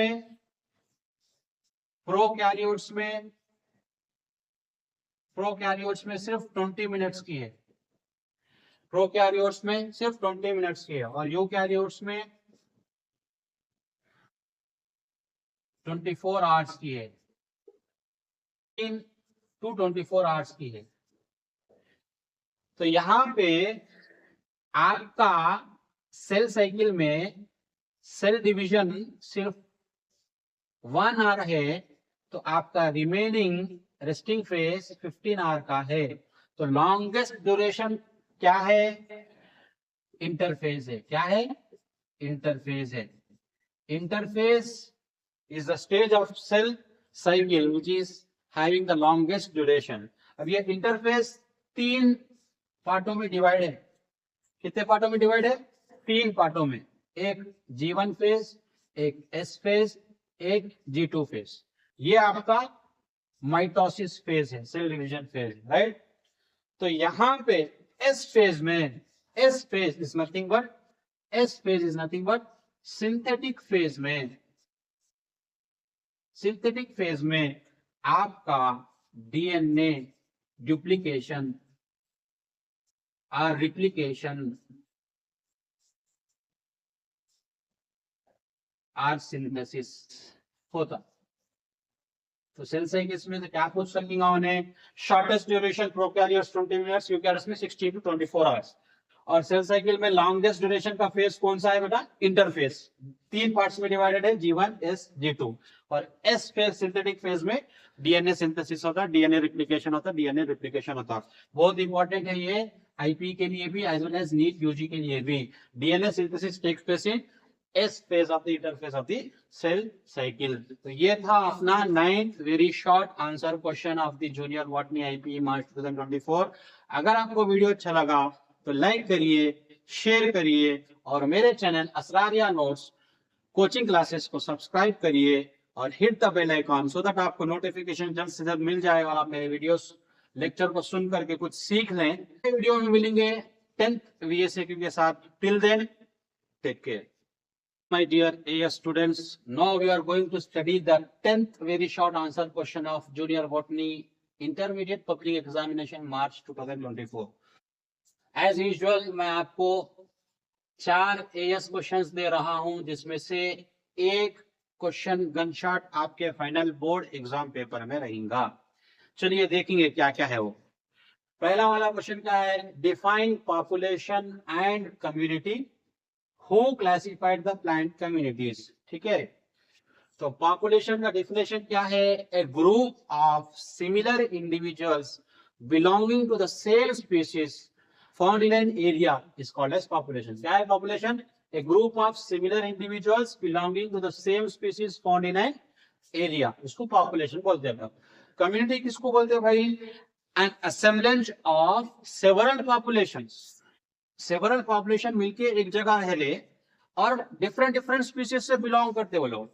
में सिर्फ 20 मिनट्स की है, प्रोकैरियोट्स में सिर्फ 20 मिनट्स की है, और यूकैरियोट्स में 24 आवर्स की है, 3 to 24 आवर्स की है। तो यहां पे आपका सेल साइकिल में सेल डिवीजन सिर्फ 1 आवर है, तो आपका रिमेनिंग रेस्टिंग फेज 15 आवर का है। तो लॉन्गेस्ट ड्यूरेशन क्या है? इंटरफेज है। क्या है? इंटरफेज है। Interphase is the stage of cell cycle which is having the longest duration. अब ये इंटरफेस 3 पार्टों में डिवाइड है। कितने पार्टों में डिवाइड है? 3 पार्टों में, एक G1 फेज, एक S फेज, एक G2 फेज। ये आपका माइटोसिस फेज है, सेल डिवीजन फेज, राइट? तो यहां पे S फेज में, S phase is nothing but synthetic phase में आपका डीएनए डुप्लीकेशन और रिप्लिकेशन और सिंथेसिस होता। तो सेल साइकिल्स में क्या पूछ सकेंगे उन्हें? Shortest duration prokaryotes 20 minutes, eukaryotes में 16 to 24 आवर्स। और सेल साइकिल में लॉन्गेस्ट ड्यूरेशन का फेज कौन सा है बेटा? इंटरफेज। 3 पार्ट्स में डिवाइडेड है, G1 S G2। और S फेज सिंथेटिक फेज में डीएनए सिंथेसिस होता है, डीएनए रिप्लिकेशन होता है। बहुत इंपॉर्टेंट है ये आईपी के लिए भी as well as NEET UG के लिए भी। DNA synthesis takes place in S phase of the interphase of the cell cycle। तो ये था अपना 9th very short answer question of the junior botany IP March 2024। अगर आपको वीडियो अच्छा लगा तो लाइक करिए, शेयर करिए, और मेरे channel Asraria notes coaching classes को सब्सक्राइब करिए और hit the bell icon so that आपको नोटिफिकेशन जल्द से जल्द मिल जाए और आप मेरे वीडियोस लेक्चर को सुन करके कुछ सीख लें। वीडियो में मिलेंगे 10th VSAQ के साथ। Till then take care my dear AS students. Now we are going to study the 10th very short answer question of junior botany intermediate public examination March 2024। as usual मैं आपको 4 AS क्वेश्चंस दे रहा हूं, जिसमें से एक क्वेश्चन गन शॉट आपके फाइनल बोर्ड एग्जाम पेपर में रहेगा। चलिए देखेंगे क्या क्या है वो। पहला वाला क्वेश्चन क्या है? Define population and community Who classified the plant communities? ठीक है, तो पॉपुलेशन का डेफिनेशन क्या है? A group of similar individuals belonging to the same species found in an area is called as population। क्या है population? A group of similar individuals belonging to the same species found in an area, इसको population बोलते हैं। कम्युनिटी किसको बोलते हैं भाई? An assemblage of several populations। Several population मिलके एक जगह है ले और डिफरेंट स्पीसीज से बिलोंग करते वो लोग।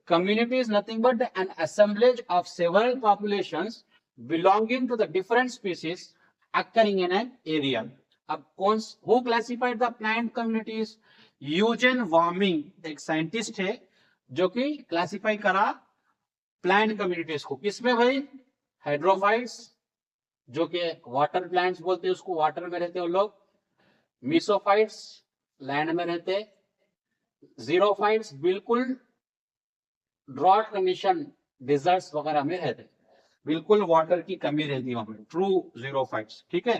Community is nothing but an assemblage of several populations belonging to the different species occurring in an area. अब कौन, who classified the plant communities? Eugen Warming एक साइंटिस्ट है जो कि क्लासिफाई करा प्लांट कम्युनिटीज को। किसमें भाई? हाइड्रोफाइट्स, जो कि वाटर प्लांट्स बोलते हैं उसको, वाटर में रहते हैं वो लोग। मीसोफाइट्स लैंड में रहते, जीरोफाइट्स बिल्कुल ड्रॉट कंडीशन डिजर्ट्स वगैरह में रहते, बिल्कुल वाटर की कमी रहती है वहां पर, ट्रू जीरोफाइट्स। ठीक है,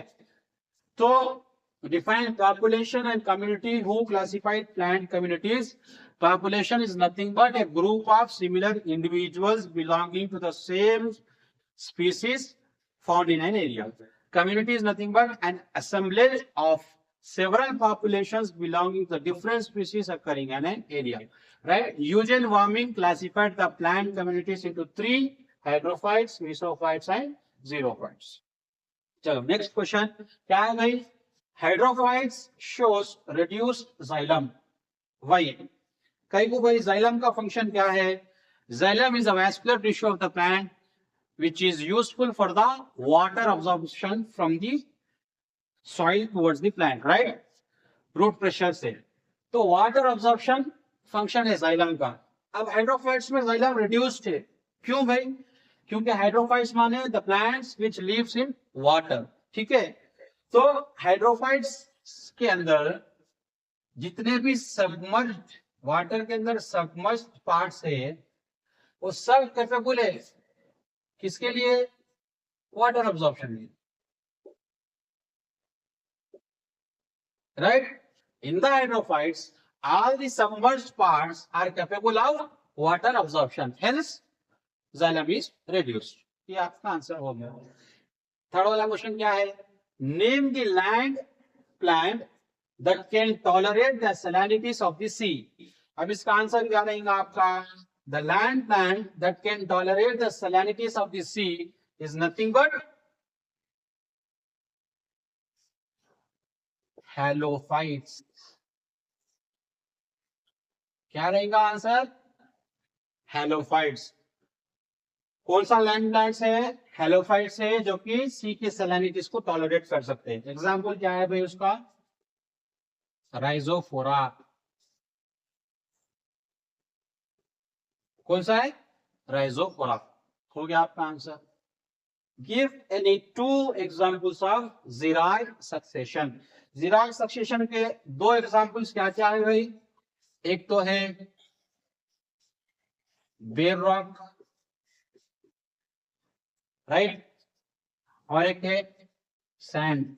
तो define population and community. Who classified plant communities? Population is nothing but a group of similar individuals belonging to the same species found in an area. Community is nothing but an assemblage of several populations belonging to different species occurring in an area. Right? Eugene Warming classified the plant communities into three: hydrophytes, mesophytes, and xerophytes. चलो नेक्स्ट क्वेश्चन क्या है भाई? Hydrophytes shows reduced xylem. Why? कई को भाई xylem का फंक्शन क्या है? Xylem is a vascular tissue of the plant which is useful for the water absorption from the soil towards the plant, right? Root pressure से. तो वाटर अब्जॉर्प्शन फंक्शन है जाइलम का. अब हाइड्रोफाइट्स में जाइलम रिड्यूस्ड है. क्यों भाई? क्योंकि हाइड्रोफाइट्स माने the plants which lives in water. ठीक है. तो हाइड्रोफाइट्स के अंदर जितने भी सबमर्ज्ड वाटर के अंदर सबमर्ज्ड पार्ट्स है वो सब कैपेबल है किसके लिए? वाटर अब्जॉर्प्शन के. Right? In the hydrophytes, all the submerged parts are capable of water absorption. Hence, xylem is reduced. ये आपका आंसर हो गया. थर्ड वाला क्वेश्चन क्या है? Name the land plant that can tolerate the salinities of the sea. अब इसका आंसर क्या रहेगा आपका? The land plant that can tolerate the salinities of the sea is nothing but halophytes. क्या रहेगा आंसर? हैलोफाइट्स. कौन सा लैंड प्लांट्स है? हैलोफाइट्स है जो कि सी के सैलिनिटीज को टॉलरेट कर सकते हैं. एग्जांपल क्या है भाई उसका? राइजोफोरा. कौन सा है? राइजोफोरा. हो गया आपका answer. Give any two examples of xerarch succession. Xerarch succession के दो एग्जांपल्स क्या क्या है भाई? एक तो है बेर रॉक, राइट, और एक है sand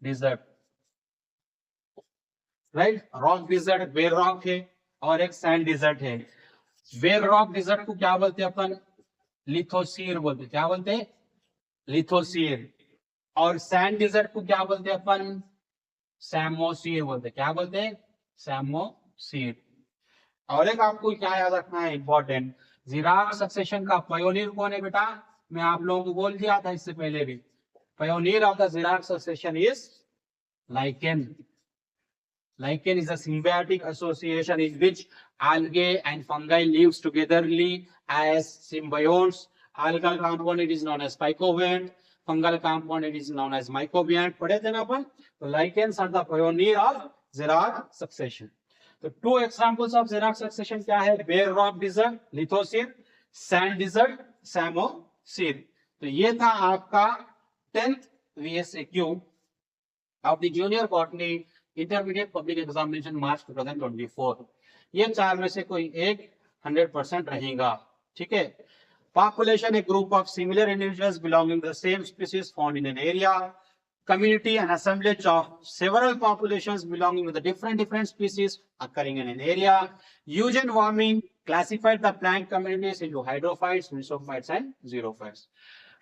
desert. Right? Rock desert bare rock है और एक सैंड डिजर्ट है. बेर रॉक डिजर्ट को क्या बोलते हैं अपन? लिथोसीर बोलते. क्या बोलते हैं? लिथोसीर. और सैंड डिजर्ट को क्या बोलते हैं अपन? सैमोसीर बोलते. क्या बोलते हैं? सैमोसीर. और एक आपको क्या याद रखना है इंपॉर्टेंट, ज़िराग सक्सेशन का पायोनियर कौन है बेटा? मैं आप लोगों को बोल दिया था इससे पहले भी. Pioneer of the xerarch succession is lichen. Lichen is a symbiotic association in which algae and fungi lives togetherly as symbionts. Algal component is known as pycobient. Fungal component is known as mycobient. पढ़े थे ना अपन? तो lichens are the pioneer of Xerag succession. तो two examples of Xerag succession क्या है? Bare rock desert, lithosphere, sand desert, samosphere. तो ये था आपका 10th VSAQ of the junior botany intermediate public examination March 2024. ये चार में से कोई एक 100% रहेगा. ठीक है. Population, A group of similar individuals belonging the same species found in an area. Community, an assemblage of several populations belonging to the different species occurring in an area. Eugene Warming classified the plant communities into hydrophytes, mesophytes, and xerophytes.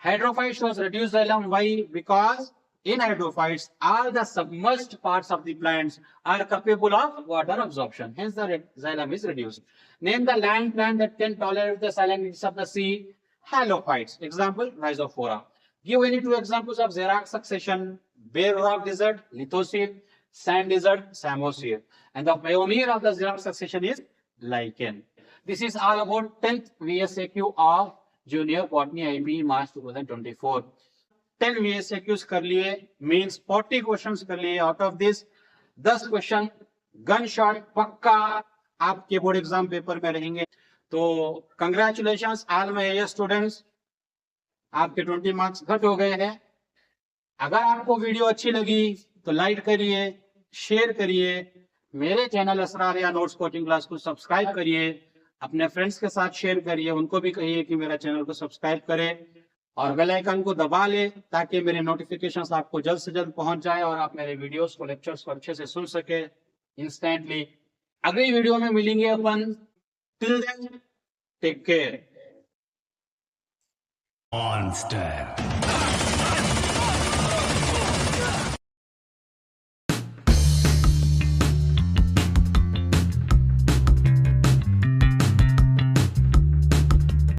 Hydrophytes shows reduced xylem. Why? Because in hydrophytes, all the submerged parts of the plants are capable of water absorption. Hence, the xylem is reduced. Name the land plant that can tolerate the salinities of the sea. Halophytes. Example, Rhizophora. Give any two examples of Xerag succession. Bare rock desert, lithosphere. Sand desert, samosphere. And the pioneer of the Xerag succession is lichen. This is all about 10th VSAQ of Junior Botany IB March 2024. 10 VSAQs कर लिए, means 40 questions कर लिए. Out of this 10 question gun shot पक्का आपके बोर्ड एग्जाम पेपर में रहेंगे. तो कंग्रेचुलेशंस ऑल माय स्टूडेंट्स, आपके 20 मार्क्स घट हो गए हैं. अगर आपको वीडियो अच्छी लगी तो लाइक करिए, शेयर करिए, मेरे channel Asraria notes coaching class को सब्सक्राइब करिए, अपने फ्रेंड्स के साथ शेयर करिए, उनको भी कहिए कि मेरा चैनल को सब्सक्राइब करें और बेल आइकन को दबा ले ताकि मेरे नोटिफिकेशंस आपको जल्द से जल्द पहुंच जाए और आप मेरे वीडियोस को, लेक्चर्स को अच्छे से सुन सके इंस्टेंटली. अगली वीडियो में मिलेंगे अपन. Till then take care. Monster.